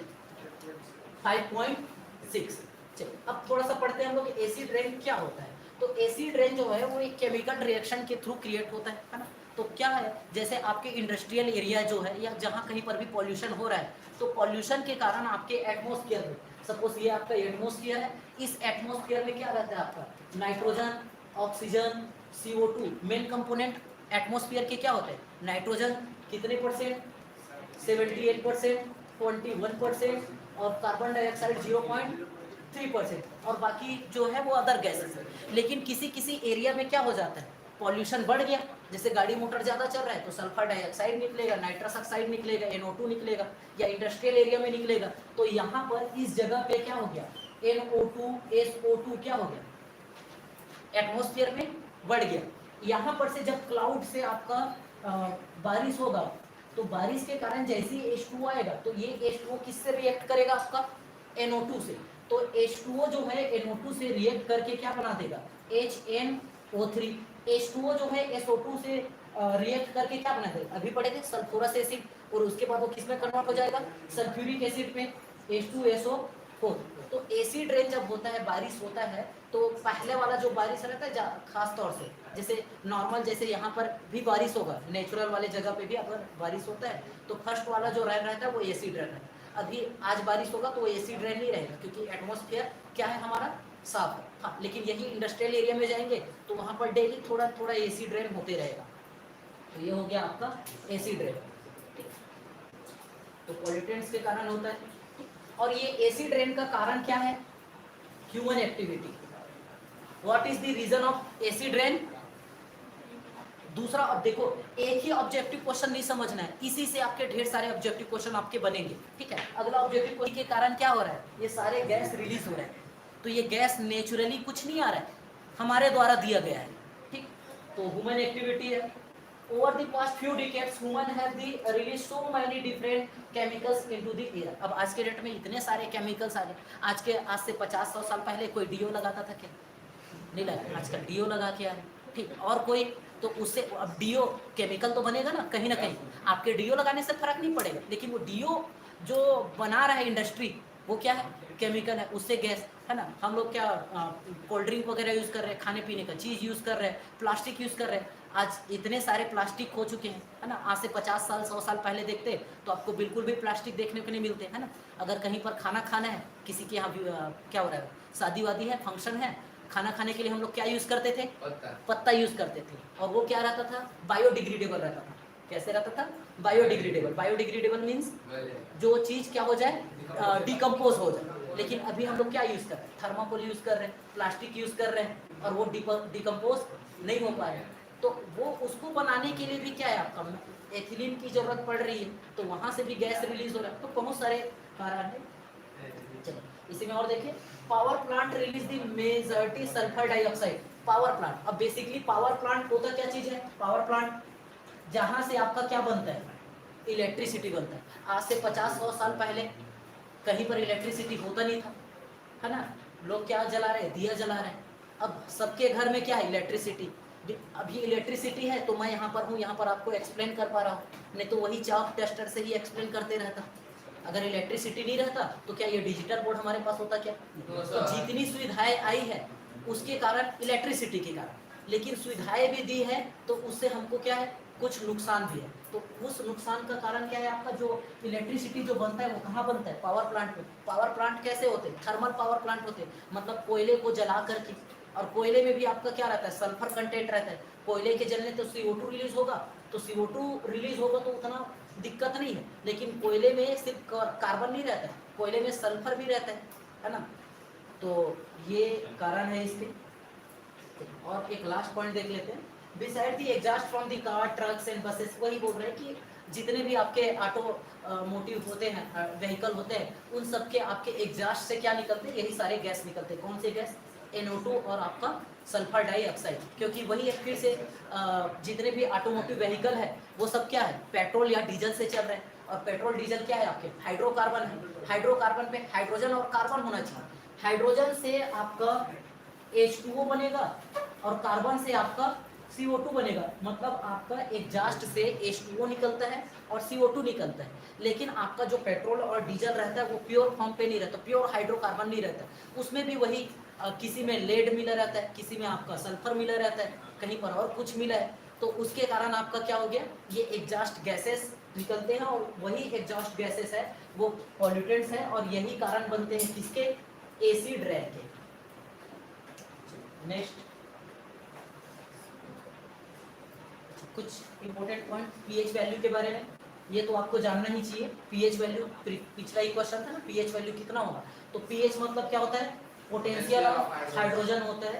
5.6। चलिए अब थोड़ा सा पढ़ते हैं हम लोग एसिड रेन क्या होता है। तो एसिड रेन जो है वो एक केमिकल रिएक्शन के थ्रू क्रिएट होता है ना। तो क्या है, जैसे आपके इंडस्ट्रियल एरिया जो है या जहाँ कहीं पर भी पॉल्यूशन हो रहा है, तो पॉल्यूशन के कारण आपके एटमॉस्फेयर में, सपोज ये आपका एटमॉस्फेयर है, इस एटमॉस्फेयर में क्या रहता है आपका, nitrogen, oxygen, CO2, main component atmosphere के क्या होते हैं, नाइट्रोजन कितने परसेंट, 78%, 21%, और कार्बन डाइऑक्साइड 0.3%, और बाकी जो है वो अदर गैसेस है। लेकिन किसी किसी एरिया में क्या हो जाता है, पॉल्यूशन बढ़ गया, जैसे गाड़ी मोटर ज्यादा चल रहा है तो सल्फर डाइऑक्साइड निकलेगा, नाइट्रस ऑक्साइड निकलेगा, NO2 निकलेगा, या इंडस्ट्रियल एरिया में निकलेगा। तो यहाँ पर इस जगह पे क्या हो गया, NO2 SO2 क्या हो गया, एटमॉस्फेयर में बढ़ गया। यहाँ पर से जब क्लाउड से आपका बारिश होगा, तो बारिश के कारण जैसे ही H2O आएगा, तो ये H2O किससे रिएक्ट करेगा आपका, NO2 से। तो H2O जो है NO2 से रिएक्ट करके क्या बना देगा, HNO3। H2O जो है SO2 से रिएक्ट करके क्या बना देगा, अभी पढ़े थे, सल्फ्यूरस एसिड, और उसके बाद वो किसमें कन्वर्ट हो जाएगा, सल्फ्यूरिक एसिड में, H2SO4। तो एसिड रेन जब होता है, बारिश होता है, तो पहले वाला जो बारिश रहता है खास तौर से, जैसे नॉर्मल जैसे यहाँ पर भी बारिश होगा, नेचुरल वाले जगह पे भी अगर बारिश होता है, तो फर्स्ट वाला जो रेन रहता है वो एसिड रेन है। अभी आज बारिश होगा तो वो एसिड रेन नहीं रहेगा, क्योंकि एटमॉस्फेयर क्या है हमारा, साफ है। हाँ, लेकिन यही इंडस्ट्रियल एरिया में जाएंगे तो वहाँ पर डेली थोड़ा थोड़ा एसिड रेन होते रहेगा। तो ये हो गया आपका एसिड रेन, तो पॉल्यूटेंट्स के कारण होता है। और ये एसिड रेन का कारण क्या है, human activity. What is the reason of acid rain. दूसरा, अब देखो एक ही ऑब्जेक्टिव क्वेश्चन नहीं समझना है, इसी से आपके ढेर सारे ऑब्जेक्टिव क्वेश्चन आपके बनेंगे, ठीक है। अगला ऑब्जेक्टिव क्वेश्चन के कारण क्या हो रहा है, ये सारे गैस रिलीज हो रहे हैं, तो ये गैस नेचुरली कुछ नहीं आ रहा है, हमारे द्वारा दिया गया है, ठीक। तो ह्यूमन एक्टिविटी है। Over the past few decades, human have released so many different chemicals into the air. अब आज के डेट में इतने सारे केमिकल्स आ गए। आज से 50-100 साल पहले कोई डीओ लगाता था क्या, नहीं लगा, आजकल डीओ लगा के आ रहे, ठीक। और कोई तो उससे अब डीओ केमिकल तो बनेगा ना कहीं आपके डीओ लगाने से फर्क नहीं पड़ेगा, लेकिन वो डीओ जो बना रहा है इंडस्ट्री, वो क्या है, केमिकल है, उससे गैस है ना। हम लोग क्या कोल्ड ड्रिंक वगैरह यूज़ कर रहे हैं, खाने पीने का चीज़ यूज़ कर रहे हैं, प्लास्टिक यूज़ कर रहे हैं। आज इतने सारे प्लास्टिक हो चुके हैं, है ना। आज से 50 साल 100 साल पहले देखते तो आपको बिल्कुल भी प्लास्टिक देखने को नहीं मिलते, है ना। अगर कहीं पर खाना खाना है, किसी के यहाँ क्या हो रहा है, शादी वादी है, फंक्शन है, खाना खाने के लिए हम लोग क्या यूज़ करते थे, पत्ता यूज़ करते थे, और वो क्या रहता था, बायोडिग्रेडेबल रहता था, कैसे रहता था? बायोडिग्रेडेबल। बायोडिग्रेडेबल मीन्स जो चीज क्या हो जाए, डिकम्पोज हो जाए। लेकिन अभी हम लोग क्या यूज कर रहे हैं? थर्माकोल यूज कर रहे हैं, प्लास्टिक यूज कर रहे हैं, और वो डिकम्पोज नहीं हो पा रहे हैं। तो वो उसको बनाने के लिए भी क्या है, आपका एथिलीन की जरूरत पड़ रही है, तो वहां से भी गैस रिलीज हो रहा है। तो बहुत सारे कारण है। चलो इसी में और देखिए, power plant release the majority sulphur dioxide. Power plant, अब बेसिकली पावर प्लांट होता क्या चीज है? पावर प्लांट जहां से आपका क्या बनता है? इलेक्ट्रिसिटी बनता है। आज से 50-100 साल पहले कहीं पर इलेक्ट्रिसिटी होता नहीं था, है ना? लोग क्या जला रहे हैं? दिया जला रहे हैं। अब सबके घर में क्या है? इलेक्ट्रिसिटी। अभी इलेक्ट्रिसिटी है तो मैं यहाँ पर हूँ, यहाँ पर आपको एक्सप्लेन कर पा रहा हूँ, नहीं तो वही चाक टेस्टर से ही एक्सप्लेन करते रहता। अगर इलेक्ट्रिसिटी नहीं रहता तो क्या ये डिजिटल बोर्ड हमारे पास होता क्या? तो जितनी सुविधाएं आई है उसके कारण, इलेक्ट्रिसिटी के कारण, लेकिन सुविधाएं भी दी है तो उससे हमको क्या है, कुछ नुकसान भी है। तो उस नुकसान का कारण क्या है? आपका जो इलेक्ट्रिसिटी जो बनता है वो कहाँ बनता है? पावर प्लांट में। पावर प्लांट कैसे होते हैं? थर्मल पावर प्लांट होते हैं, मतलब कोयले को जला करके। और कोयले में भी आपका क्या रहता है? सल्फर कंटेंट रहता है। कोयले के जलने तो CO2 रिलीज होगा, तो CO2 रिलीज होगा तो उतना दिक्कत नहीं है। लेकिन कोयले में सिर्फ कार्बन नहीं रहता है, कोयले में सल्फर भी रहता है ना? तो ये कारण है इसके। और एक लास्ट पॉइंट देख लेते हैं, beside the exhaust from the car, trucks and buses. वही बोल रहे हैं कि जितने भी आपके ऑटो मोटिव होते हैं, व्हीकल होते हैं, उन सब के आपके एग्जॉस्ट से क्या निकलते हैं? यही सारे गैस निकलते हैं। कौन से गैस? NO2 और आपका सल्फर डाइऑक्साइड। क्योंकि वही फिर से जितने भी ऑटोमोटिव व्हीकल है वो सब क्या है? पेट्रोल या डीजल से चल रहे हैं। और पेट्रोल डीजल क्या है? आपके हाइड्रोकार्बन है। हाइड्रोकार्बन पे हाइड्रोजन और कार्बन होना चाहिए। हाइड्रोजन से आपका H2O बनेगा और कार्बन से आपका CO2 बनेगा। मतलब आपका एग्जॉस्ट से H2O निकलता है और CO2 निकलता है। लेकिन आपका जो पेट्रोल और डीजल रहता है वो प्योर फॉर्म पे नहीं रहता, प्योर हाइड्रोकार्बन नहीं रहता। उसमें भी वही किसी में लेड मिला रहता है, किसी में आपका सल्फर मिला रहता है, कहीं पर और कुछ मिला है। तो उसके कारण आपका क्या हो गया? ये एग्जॉस्ट गैसेस निकलते हैं, और वही एग्जॉस्ट गैसेस है वो पॉल्यूटेंट्स है, और यही कारण बनते हैं किसके? एसिड रेन के। नेक्स्ट कुछ इंपॉर्टेंट पॉइंट पीएच वैल्यू के बारे में, ये तो आपको जानना ही चाहिए। पीएच वैल्यू, पिछला ही क्वेश्चन था ना, पीएच वैल्यू कितना होगा? तो पीएच मतलब क्या होता है? पोटेंशियल ऑफ हाइड्रोजन होता है।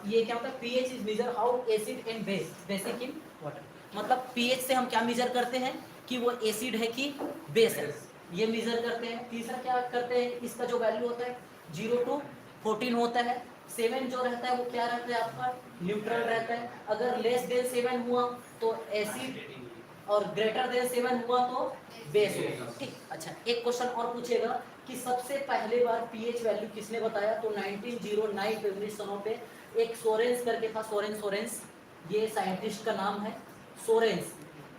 ये क्या होता है? PH is major how acid and base, basic in water. मतलब पीएच से हम क्या मेजर करते हैं कि वो एसिड है कि बेस है, ये मेजर करते हैं। तीसरा क्या करते हैं? इसका जो वैल्यू होता है 0 to 14 होता है। 7 जो रहता है वो क्या रहता है? आपका न्यूट्रल रहता है। अगर लेस देन 7 हुआ तो एसिड, और ग्रेटर देन 7 हुआ तो बेस होगा। ठीक, अच्छा एक क्वेश्चन और पूछेगा कि सबसे पहले बार पीएच वैल्यू किसने बताया? तो 1909 पे 1909 पे एक सोरेंस करके था, सोरेंस, ये साइंटिस्ट का नाम है सोरेंस।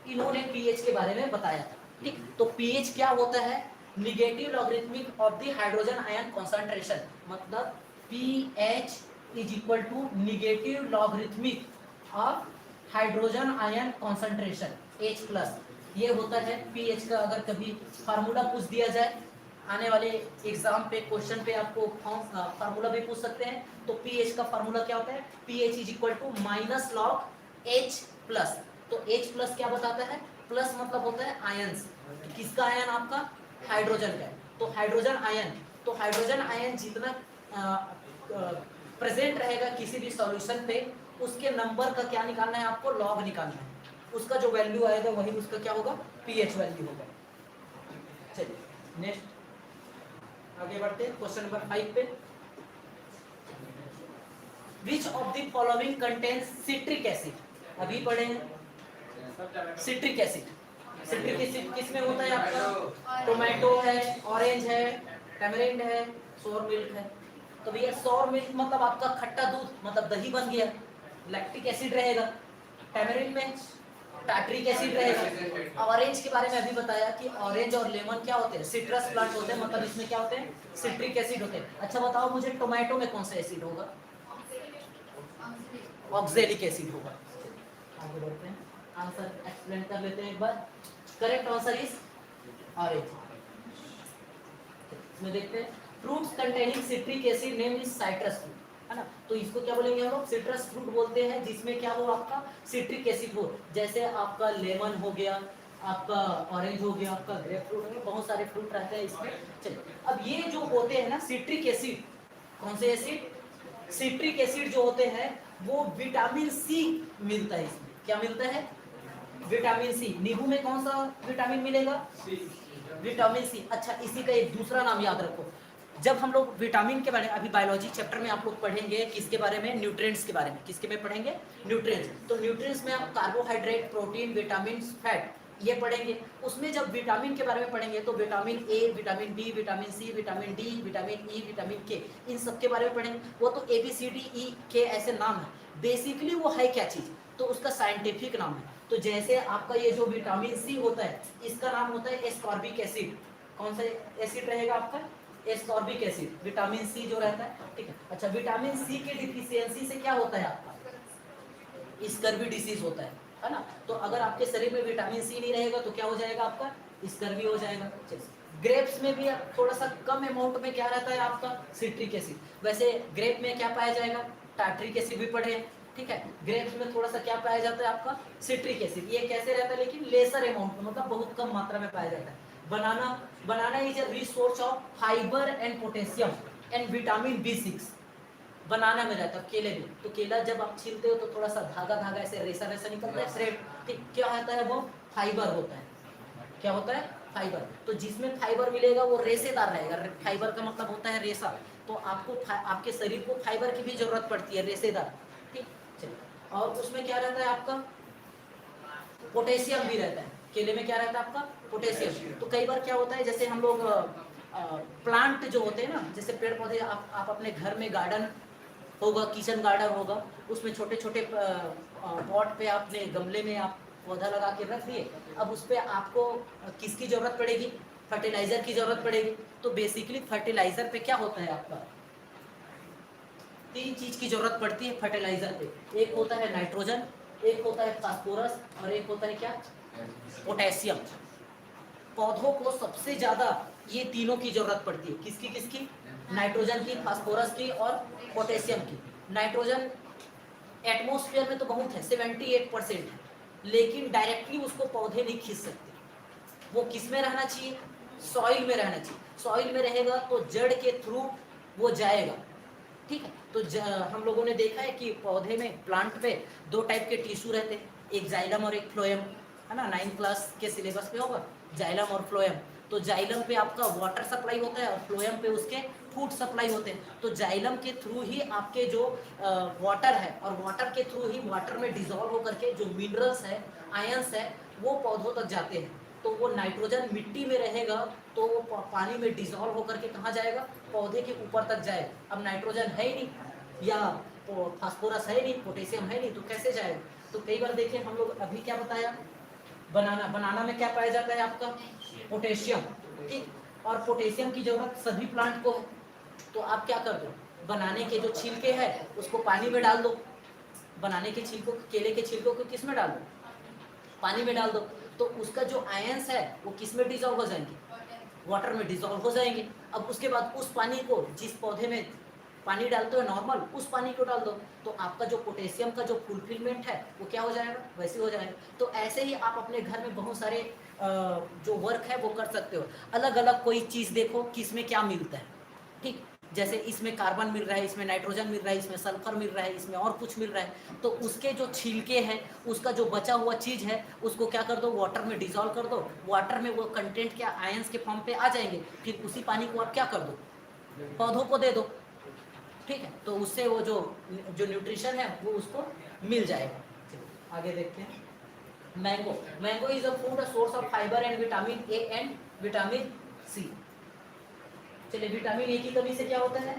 इन्होंने पीएच के बारे में बताया था। ठीक, तो पीएच क्या होता है? Negative logarithmic of the hydrogen ion concentration. मतलब pH is equal to negative logarithmic of hydrogen ion concentration H+। ये होता है पीएच का। अगर कभी फार्मूला पूछ दिया जाए आने वाले एग्जाम पे, क्वेश्चन पे आपको फार्मूला भी पूछ सकते हैं, तो पीएच का फार्मूला क्या होता है? PH is equal to minus log H+। तो H+ क्या बताता है? प्लस मतलब होता है आयंस। किसका आयन? आपका हाइड्रोजन का। तो हाइड्रोजन आयन, तो हाइड्रोजन आयन जितना प्रेजेंट रहेगा किसी भी सॉल्यूशन पे, उसके नंबर का क्या निकालना है आपको? लॉग निकालना है। उसका जो वैल्यू आएगा वही उसका क्या होगा? पीएच वैल्यू होगा। चलिए नेक्स्ट आगे बढ़ते हैं क्वेश्चन नंबर 5 पे। विच of the following contains citric acid? अभी पढ़े हैं सिट्रिक एसिड। सिट्रिक एसिड किसमें होता है? आपका टोमेटो है, ऑरेंज है, टैमरिंड है, सोर मिल्क है। तो भैया सोर मिल्क मतलब आपका खट्टा दूध, मतलब दही बन गया, लैक्टिक एसिड रहेगा। टैमरिंड में टार्ट्रिक एसिड रहेगा। ऑरेंज के बारे में अभी बताया कि ऑरेंज और लेमन क्या होते हैं? सिट्रस प्लांट होते हैं, मतलब इसमें क्या होते हैं? सिट्रिक एसिड होते हैं। अच्छा बताओ मुझे, टोमेटो में कौन सा एसिड होगा? ऑक्सैलिक एसिड होगा। आगे बढ़ते हैं, आंसर एक्सप्लेन कर लेते हैं एक बार। Correct answer is orange. इसमें देखते हैं fruits containing citric acid name is citrus fruit. है ना। तो इसको क्या बोलेंगे हम लोग, सिट्रस फ्रूट बोलते हैं, जिसमें क्या हो आपका सिट्रिक एसिड हो। जैसे आपका लेमन हो गया, आपका ऑरेंज हो गया, आपका ग्रेप फ्रूट हो गया, बहुत सारे फ्रूट रहते हैं इसमें। चलिए, अब ये जो होते हैं ना सिट्रिक एसिड, कौन से एसिड, सिट्रिक एसिड जो होते हैं वो विटामिन सी मिलता है इसमें। क्या मिलता है, विटामिन सी। नींबू में कौन सा विटामिन मिलेगा, विटामिन सी। अच्छा, इसी का एक दूसरा नाम याद रखो। जब हम लोग विटामिन के बारे में, अभी बायोलॉजी चैप्टर में आप लोग पढ़ेंगे किसके बारे में, न्यूट्रिएंट्स के बारे में। किसके में पढ़ेंगे, न्यूट्रिएंट्स। तो न्यूट्रिएंट्स में आप कार्बोहाइड्रेट, प्रोटीन, विटामिन, फैट ये पढ़ेंगे। उसमें जब विटामिन के बारे में पढ़ेंगे तो vitamin A, vitamin B, vitamin C, vitamin D, vitamin E, vitamin K, इन सब के बारे में पढ़ेंगे। वो तो A B C D E के ऐसे नाम है, बेसिकली वो है क्या चीज, तो उसका साइंटिफिक नाम है। तो जैसे आपका ये जो विटामिन सी होता है इसका नाम होता है एस्कॉर्बिक एसिड। कौन सा एसिड रहेगा आपका, एस्कॉर्बिक एसिड, विटामिन सी जो रहता है, ठीक है। अच्छा, विटामिन सी के डिफिशियंसी से क्या होता है आपका, स्कर्वी डिसीज होता है ना। तो अगर आपके शरीर में विटामिन सी नहीं रहेगा तो क्या हो जाएगा आपका, स्कर्वी हो जाएगा। ग्रेप्स में भी थोड़ा सा कम अमाउंट में क्या रहता है आपका, सिट्रिक एसिड। वैसे ग्रेप में क्या पाया जाएगा, टार्ट्रिक एसिड भी पढ़े हैं, ठीक है। ग्रेप्स में थोड़ा सा क्या पाया जाता है आपका, सिट्रिक एसिड। ये कैसे रहता है, लेकिन लेसर अमाउंट में, मतलब बहुत कम मात्रा में पाया जाता है। Banana is a rich source of fibre and potassium and vitamin B6 banana में रहता है, केले में। तो केला जब आप छीलते हो तो थोड़ा सा धागा धागा ऐसे रेसा रेसा निकलता है, थ्रेड, ठीक, क्या होता है वो फाइबर होता है। क्या होता है, फाइबर। तो जिसमें फाइबर मिलेगा वो रेसेदार रहेगा। फाइबर का मतलब होता है रेसा। तो आपको आपके शरीर को फाइबर की भी जरूरत पड़ती है, रेसेदार, ठीक। चलिए, और उसमें क्या रहता है आपका, पोटेशियम भी रहता है। केले में क्या रहता है आपका, पोटेशियम। तो कई बार क्या होता है, जैसे हम लोग प्लांट जो होते हैं ना, जैसे पेड़ पौधे, आप अपने घर में गार्डन होगा, किचन गार्डन होगा, उसमें छोटे छोटे पॉट पे आपने गमले में आप पौधा लगा के रख दिए। अब उस पर आपको किसकी जरूरत पड़ेगी, फर्टिलाइजर की जरूरत पड़ेगी। तो बेसिकली फर्टिलाइजर पे क्या होता है आपका, तीन चीज की जरूरत पड़ती है फर्टिलाइजर पे। एक होता है नाइट्रोजन, एक होता है फास्फोरस, और एक होता है क्या, पोटेशियम। पौधों को सबसे ज्यादा ये तीनों की जरूरत पड़ती है। किसकी किसकी, नाइट्रोजन की, फास्फोरस की और पोटेशियम की। नाइट्रोजन एटमॉस्फेयर में तो बहुत है, 78% है, लेकिन डायरेक्टली उसको पौधे नहीं खींच सकते। वो किस में रहना चाहिए, सॉइल में रहना चाहिए। सॉइल में रहेगा तो जड़ के थ्रू वो जाएगा, ठीक है। तो हम लोगों ने देखा है कि पौधे में, प्लांट पे दो टाइप के टिश्यू रहते हैं, एक जाइलम और एक फ्लोएम, है ना। 9th क्लास के सिलेबस पे होगा जाइलम और फ्लोएम। तो जाइलम पे आपका वाटर सप्लाई होता है और फ्लोएम पे उसके फूड सप्लाई होते हैं। तो जाइलम के थ्रू ही आपके जो वाटर है, और वाटर के थ्रू ही वाटर में डिजोल्व होकर के जो मिनरल्स है, आयंस है, वो पौधों तक जाते हैं। तो वो नाइट्रोजन मिट्टी में रहेगा तो वो पानी में डिजोल्व होकर के कहाँ जाएगा, पौधे के ऊपर तक जाएगा। अब नाइट्रोजन है ही नहीं, या फास्फोरस है नहीं, पोटेशियम है नहीं, तो कैसे जाएगा। तो कई बार देखिए हम लोग अभी क्या बताया, बनाना में क्या पाया जाता है आपका, पोटेशियम, ठीक। और पोटेशियम की जरूरत सभी प्लांट को है। तो आप क्या कर दो, बनाने के जो छिलके हैं उसको पानी में डाल दो। बनाने के छिलकों, केले के छिलकों को किस में डाल दो, पानी में डाल दो। तो उसका जो आयंस है वो किस में डिजोल्व हो जाएंगे, वाटर में डिजोल्व हो जाएंगे। अब उसके बाद उस पानी को, जिस पौधे में पानी डालते हो नॉर्मल, उस पानी को डाल दो। तो आपका जो पोटेशियम का जो फुलफिलमेंट है वो क्या हो जाएगा, वैसे हो जाएगा। तो ऐसे ही आप अपने घर में बहुत सारे जो वर्क है वो कर सकते हो। अलग अलग कोई चीज़ देखो किसमें क्या मिलता है, ठीक। जैसे इसमें कार्बन मिल रहा है, इसमें नाइट्रोजन मिल रहा है, इसमें सल्फर मिल रहा है, इसमें और कुछ मिल रहा है। तो उसके जो छिलके हैं, उसका जो बचा हुआ चीज़ है, उसको क्या कर दो, वाटर में डिजोल्व कर दो। वाटर में वो कंटेंट क्या, आयंस के फॉर्म पे आ जाएंगे। फिर उसी पानी को आप क्या कर दो, पौधों को दे दो, ठीक है। तो उससे वो जो न्यूट्रिशन है वो उसको मिल जाएगा। आगे देखते हैं, mango is a food, a source of fibre and vitamin A and vitamin C. चलिए, विटामिन ए की कमी से क्या होता है,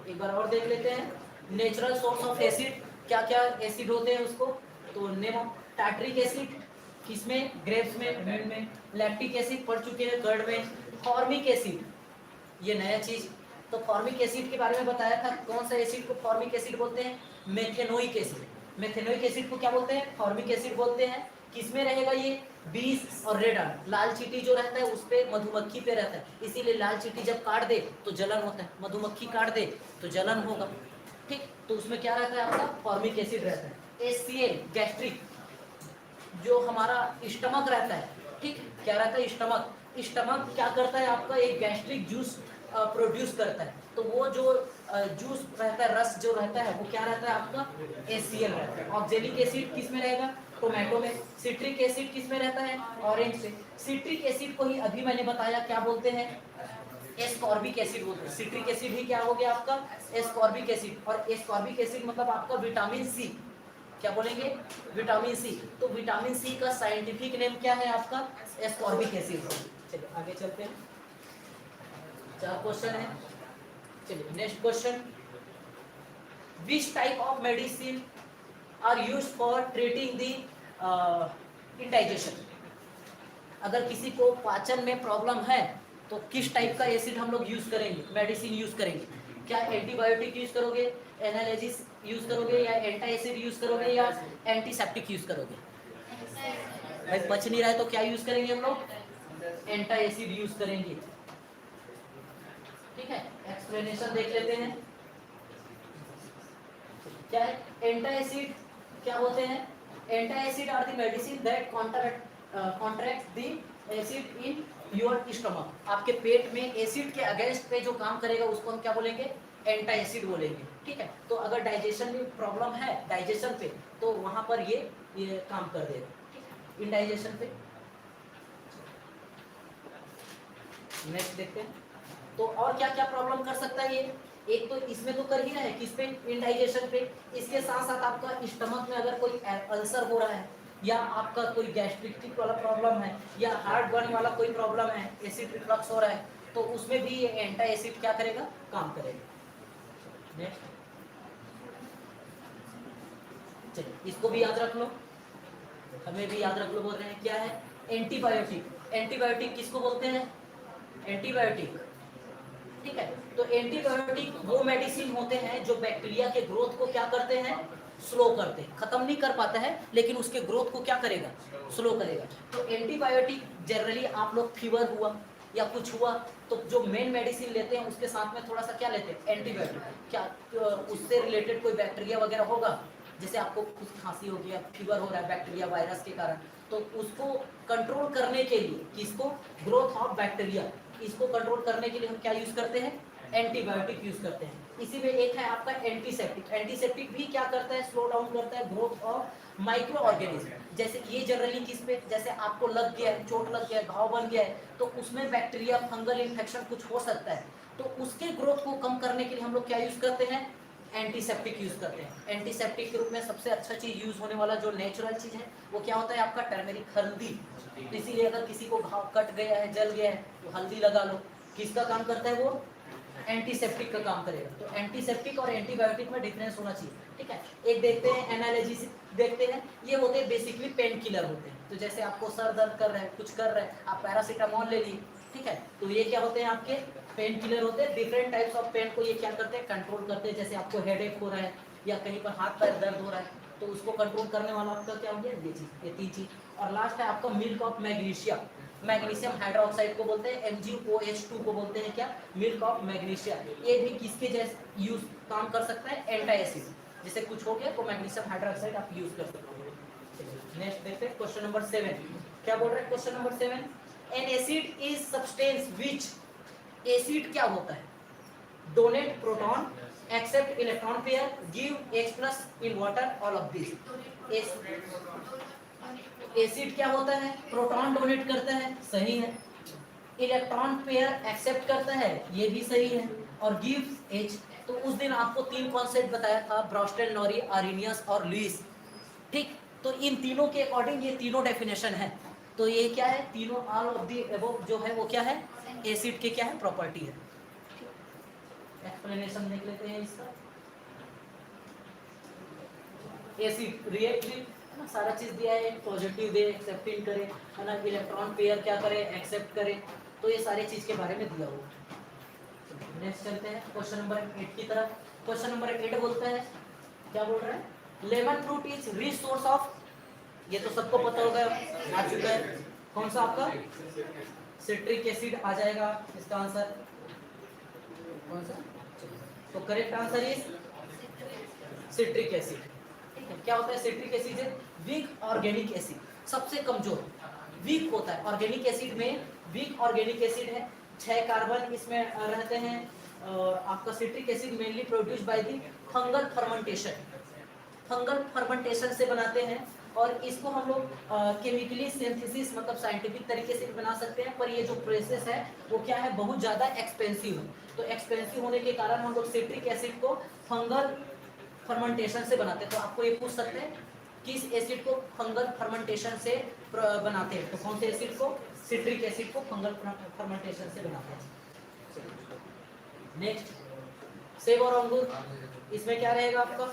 एक बार और देख लेते हैं। नेचुरल सोर्स ऑफ एसिड, क्या क्या एसिड होते हैं उसको, तो नेमो टार्ट्रिक एसिड किसमें, ग्रेप्स में, लैक्टिक एसिड पढ़ चुके हैं कर्ड में। फॉर्मिक एसिड, ये नया चीज। तो फॉर्मिक एसिड के बारे में बताया था, कौन सा एसिड को फॉर्मिक एसिड बोलते हैं, मेथेनोइक एसिड। मेथेनोइक एसिड को क्या बोलते हैं, फॉर्मिक एसिड बोलते हैं। किस में रहेगा ये? बीज और रेडान। लाल चींटी जो रहता है उस पे मधुमक्खी पे रहता है, इसीलिए लाल चींटी जब काट दे तो जलन होता है, मधुमक्खी काट दे तो जलन होगा। ठीक, तो उसमें क्या रहता है आपका? फॉर्मिक एसिड रहता है। HCl गैस्ट्रिक, जो हमारा स्टमक रहता है, ठीक, क्या रहता है? स्टमक। स्टमक क्या करता है आपका? एक गैस्ट्रिक जूस प्रोड्यूस करता है, तो वो जो जूस रहता है, रस जो रहता है, वो क्या रहता है आपका? HCl रहता है। ऑक्जेलिक एसिड किस में रहेगा? टोमेटो में। सिट्रिक एसिड किस में रहता है? ऑरेंज पे। सिट्रिक एसिड को ही अभी मैंने बताया क्या बोलते हैं? एस्कॉर्बिक एसिड बोलते हैं। सिट्रिक एसिड ही क्या हो गया आपका? Ascorbic acid. और एस्कॉर्बिक एसिड मतलब आपका विटामिन सी। क्या बोलेंगे? Vitamin C. तो विटामिन सी का साइंटिफिक नेम क्या है आपका? Ascorbic acid. चलिए आगे चलते हैं, 4 क्वेश्चन है। चलिए next question, which type of medicine are used for treating the indigestion? अगर किसी को पाचन में प्रॉब्लम है तो किस टाइप का एसिड हम लोग यूज करेंगे, मेडिसिन यूज करेंगे? क्या एंटीबायोटिक यूज करोगे, एनालिसिस यूज करोगे, या एंटी एसिड यूज करोगे, या एंटीसेप्टिक यूज करोगे? भाई पच नहीं रहा है तो क्या यूज करेंगे हम लोग? एंटी एसिड यूज करेंगे। ठीक है, एक्सप्लेनेशन देख लेते हैं क्या है। एंटी एसिड क्या होते हैं? Anti acid are the medicine that contract the acid in your stomach. आपके पेट में एसिड के अगेंस्ट पे जो काम करेगा उसको हम क्या बोलेंगे? एंटी एसिड बोलेंगे। ठीक है, तो अगर डाइजेशन में प्रॉब्लम है, डाइजेशन पे, तो वहां पर ये काम कर देगा। ठीक है, इंडाइजेशन पे। नेक्स्ट देखते हैं, तो और क्या क्या प्रॉब्लम कर सकता है ये? एक तो इसमें तो कर ही रहा है, किस पे? इंडाइजेशन पे। इसके साथ साथ आपका स्टमक में अगर कोई अल्सर हो रहा है, या आपका कोई गैस्ट्रिक वाला प्रॉब्लम है, या हार्ट बर्न वाला कोई प्रॉब्लम है, एसिड रिफ्लक्स हो रहा है, तो उसमें भी ये एंटी एसिड क्या करेगा? काम करेगा। नेक्स्ट, चलिए इसको भी याद रख लो, हमें भी याद रख लो। बोल रहे हैं क्या है? एंटीबायोटिक। एंटीबायोटिक किसको बोलते हैं? एंटीबायोटिक। ठीक है, तो एंटीबायोटिक वो मेडिसिन होते हैं जो बैक्टीरिया के ग्रोथ को क्या करते हैं? स्लो करते हैं। खत्म नहीं कर पाता है, लेकिन उसके ग्रोथ को क्या करेगा? स्लो करेगा। तो एंटीबायोटिक जनरली आप लोग फीवर हुआ या कुछ हुआ तो जो मेन मेडिसिन लेते हैं उसके साथ में थोड़ा सा क्या लेते हैं? एंटीबायोटिक। क्या उससे रिलेटेड कोई बैक्टीरिया वगैरह होगा, जैसे आपको कुछ खांसी हो गया, फीवर हो रहा है बैक्टीरिया वायरस के कारण, तो उसको कंट्रोल करने के लिए, किसको? ग्रोथ ऑफ बैक्टीरिया, इसको कंट्रोल करने के लिए हम क्या यूज करते हैं? एंटीबायोटिक यूज करते हैं। इसी में एक है आपका एंटीसेप्टिक। एंटीसेप्टिक भी क्या करता है? स्लो डाउन करता है ग्रोथ ऑफ माइक्रो ऑर्गेनिज्म। जैसे ये जनरली किस पे? जैसे आपको लग गया है, चोट लग गया है, घाव बन गया है, तो उसमें बैक्टीरिया, फंगल इन्फेक्शन कुछ हो सकता है, तो उसके ग्रोथ को कम करने के लिए हम लोग क्या यूज करते हैं? एंटीसेप्टिक यूज करते हैं। एंटीसेप्टिक के रूप में सबसे अच्छा चीज यूज होने वाला जो नेचुरल चीज है वो क्या होता है आपका? टर्मेरिक, हल्दी। इसीलिए अगर किसी को घाव कट गया है, जल गया है, तो हल्दी लगा लो। किसका काम करता है वो? एंटीसेप्टिक का काम करेगा। तो एंटीसेप्टिक और एंटीबायोटिक में डिफरेंस होना चाहिए। ठीक है, एक देखते हैं एनालिसिस देखते हैं। ये होते हैं बेसिकली पेन किलर होते हैं। तो जैसे आपको सर दर्द कर रहा है, कुछ कर रहा है, आप पैरासीटामोल ले लिए, ठीक है, तो ये क्या होते हैं? आपके पेन किलर होते हैं। डिफरेंट टाइप्स ऑफ पेन को ये क्या करते हैं? कंट्रोल करते हैं। जैसे आपको हेडेक हो रहा है या कहीं पर हाथ पैर दर्द हो रहा है, तो उसको कंट्रोल करने वाला आपका क्या हो गया? ये चीज, ये 3 चीज। और लास्ट है आपका milk of magnesium. Magnesium hydroxide को बोलते हैं, MgOH2 को बोलते हैं क्या? Milk of magnesium. ये भी किसके जैसे यूज काम कर सकता है? Anti acid. जैसे कुछ हो गया तो मैग्नीशियम हाइड्रोक्साइड आप यूज कर सकते हो। नेक्स्ट देखते हैं क्वेश्चन नंबर 7। क्या बोल रहे हैं question number 7? An acid is substance which, acid क्या होता है? Donate proton, accept electron pair, give H+ in water, all of this. Acid क्या होता है? प्रोटॉन डोनेट करता है, सही है। इलेक्ट्रॉन पेयर एक्सेप्ट करता है, ये भी सही है। और गिव्स H। तो उस दिन आपको 3 कॉन्सेप्ट बताया था, ब्रॉस्टन, नॉरी, आरिनियस और लुईस। ठीक, तो इन तीनों के अकॉर्डिंग ये तीनों डेफिनेशन है। तो ये क्या है? तीनों ऑल ऑफ दी अबव जो है वो क्या है? एसिड के क्या है? प्रॉपर्टी है। एक्सप्लेनेशन देख लेते हैं इसका। एसिड रिएक्टिव, सारा चीज दिया है, पॉजिटिव दे, एक्सेप्टिंग करे, है ना, इलेक्ट्रॉन पेयर क्या करे? एक्सेप्ट करे। तो ये सारी चीज के बारे में दिया हुआ। नेक्स्ट चलते हैं क्वेश्चन नंबर 8 की तरफ। क्वेश्चन नंबर 8 बोलता है, क्या बोल रहा है? Lemon fruit is rich source of ये तो सबको पता होगा, आ चुका है। कौन सा आपका सिट्रिक एसिड आ जाएगा इसका आंसर कौन सा? तो correct answer is citric acid. ठीक है, क्या होता है citric acid? Weak organic acid, सबसे कमजोर वीक होता है। ऑर्गेनिक एसिड में वीक ऑर्गेनिक एसिड है, 6 कार्बन इसमें रहते हैं। आपका citric acid mainly produce by the fungal fermentation, fungal fermentation से बनाते हैं। और इसको हम लोग केमिकली सिंथेसिस मतलब साइंटिफिक तरीके से भी बना सकते हैं, पर ये जो प्रोसेस है वो क्या है, बहुत ज़्यादा एक्सपेंसिव है। तो एक्सपेंसिव होने के कारण हम लोग सिट्रिक एसिड को फंगल फर्मेंटेशन से बनाते हैं। तो आपको ये पूछ सकते हैं किस एसिड को फंगल फर्मेंटेशन से बनाते हैं, तो कौन से एसिड को? सिट्रिक एसिड को फंगल फर्मेंटेशन से बनाते हैं। नेक्स्ट सेब और अंगूर, इसमें क्या रहेगा आपका?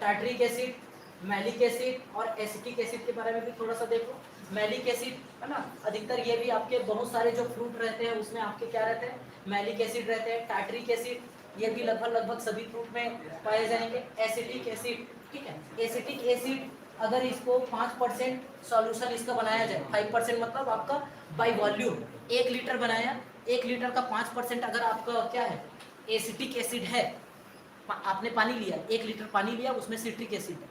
टार्ट्रिक एसिड, मैलिक एसिड और एसिटिक एसिड के बारे में भी थोड़ा सा देखो। मैलिक एसिड है ना, अधिकतर ये भी आपके बहुत सारे जो फ्रूट रहते हैं उसमें आपके क्या रहते हैं, मैलिक एसिड रहते हैं। टार्ट्रिक एसिड ये भी लगभग सभी फ्रूट में पाए जाएंगे। एसिटिक एसिड, ठीक है, एसिटिक एसिड अगर इसको 5% सॉल्यूशन इसका बनाया जाए, 5% मतलब आपका बाय वॉल्यूम 1 लीटर बनाया, 1 लीटर का 5% अगर आपका क्या है, एसिटिक एसिड है, आपने पानी लिया, 1 लीटर पानी लिया, उसमें सिट्रिक एसिड है,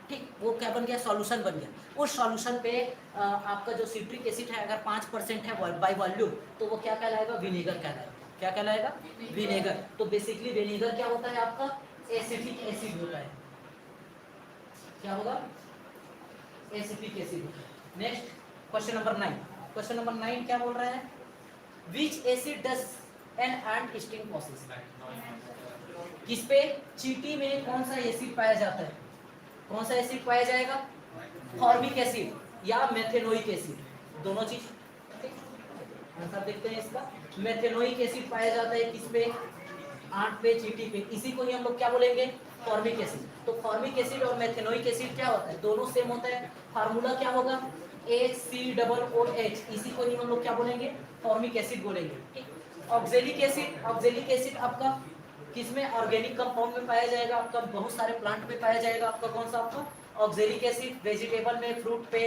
ठीक, वो क्या बन गया, सॉल्यूशन बन गया। उस सॉल्यूशन पे आपका जो सिट्रिक एसिड है अगर 5% है बाय वॉल्यूम, तो वो क्या कहलाएगा, विनेगर कहलाएगा। क्या कहलाएगा? विनेगर। तो बेसिकली विनेगर क्या होता है आपका, एसिटिक एसिड होता है। क्या होगा? Acetic acid. Next question number 9। Question number 9 क्या बोल रहा है? विच acid does N and sting process? किस पे? चींटी में कौन सा एसिड पाया जाता है? कौन सा एसिड पाया जाएगा? फॉर्मिक एसिड या मेथेनोइक एसिड, दोनों चीज। आंसर देखते हैं इसका। मेथेनोइक एसिड पाया जाता है किस पे? आंट पे, चींटी पे। इसी को ही हम लोग क्या बोलेंगे, फॉर्मिक एसिड। तो फॉर्मिक एसिड और मेथेनोइक एसिड क्या होता है, दोनों सेम होता है। फार्मूला क्या होगा, ACOOH, इसी को ही हम लोग क्या बोलेंगे, फॉर्मिक एसिड बोलेंगे। ठीक। ऑक्जेलिक एसिड, ऑक्जेलिक एसिड आपका किसमें, ऑर्गेनिक कंपाउंड में पाया जाएगा, आपका बहुत सारे प्लांट पे पाया जाएगा। आपका कौन सा? आपका ऑक्जेलिक एसिड वेजिटेबल में, फ्रूट पे,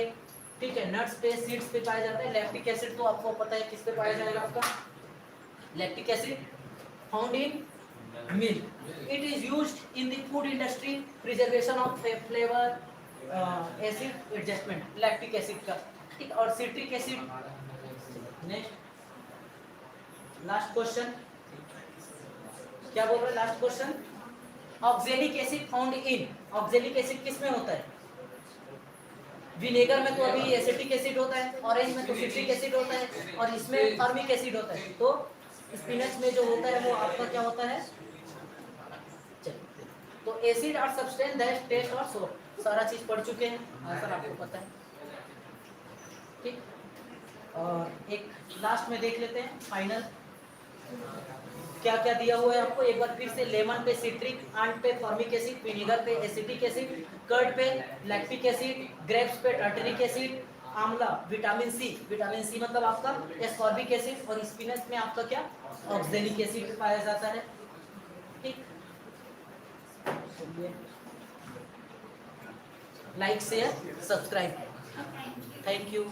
ठीक है, नट्स पे, सीड्स पे पाया जाता है। लैक्टिक एसिड तो आपको पता है किस पे पाया जाएगा, आपका lactic acid found in milk. It is used in the food industry, preservation of flavor, acid adjustment, lactic acid का, ठीक। और citric acid, next last question क्या बोल रहा है, last question, oxalic acid found इन, ऑक्जेलिक एसिड किस में होता है? विनेगर में तो अभी एसिटिक एसिड होता है, ऑरेंज में तो सिट्रिक एसिड होता है, और इसमें फॉर्मिक एसिड होता है। तो स्पिनच में जो होता है वो आपका क्या होता है? तो एसिड और सब्सटेंस, दैट, टेस्ट और सोप, सारा चीज पढ़ चुके हैं, आंसर आपको पता है, ठीक। और एक लास्ट में देख लेते हैं फाइनल क्या क्या दिया हुआ है आपको एक बार फिर से। लेमन पे सिट्रिक, आंट पे फॉर्मिक एसिड, विनेगर पे एसिटिक एसिड, कर्ड पे लैक्टिक एसिड, ग्रेप्स पे टार्टरिक एसिड, आंवला विटामिन सी, विटामिन सी मतलब आपका एस्कॉर्बिक एसिड, और स्पिनच में आपका क्या, ऑक्जेलिक एसिड पाया जाता है, ठीक। Like share subscribe, thank you.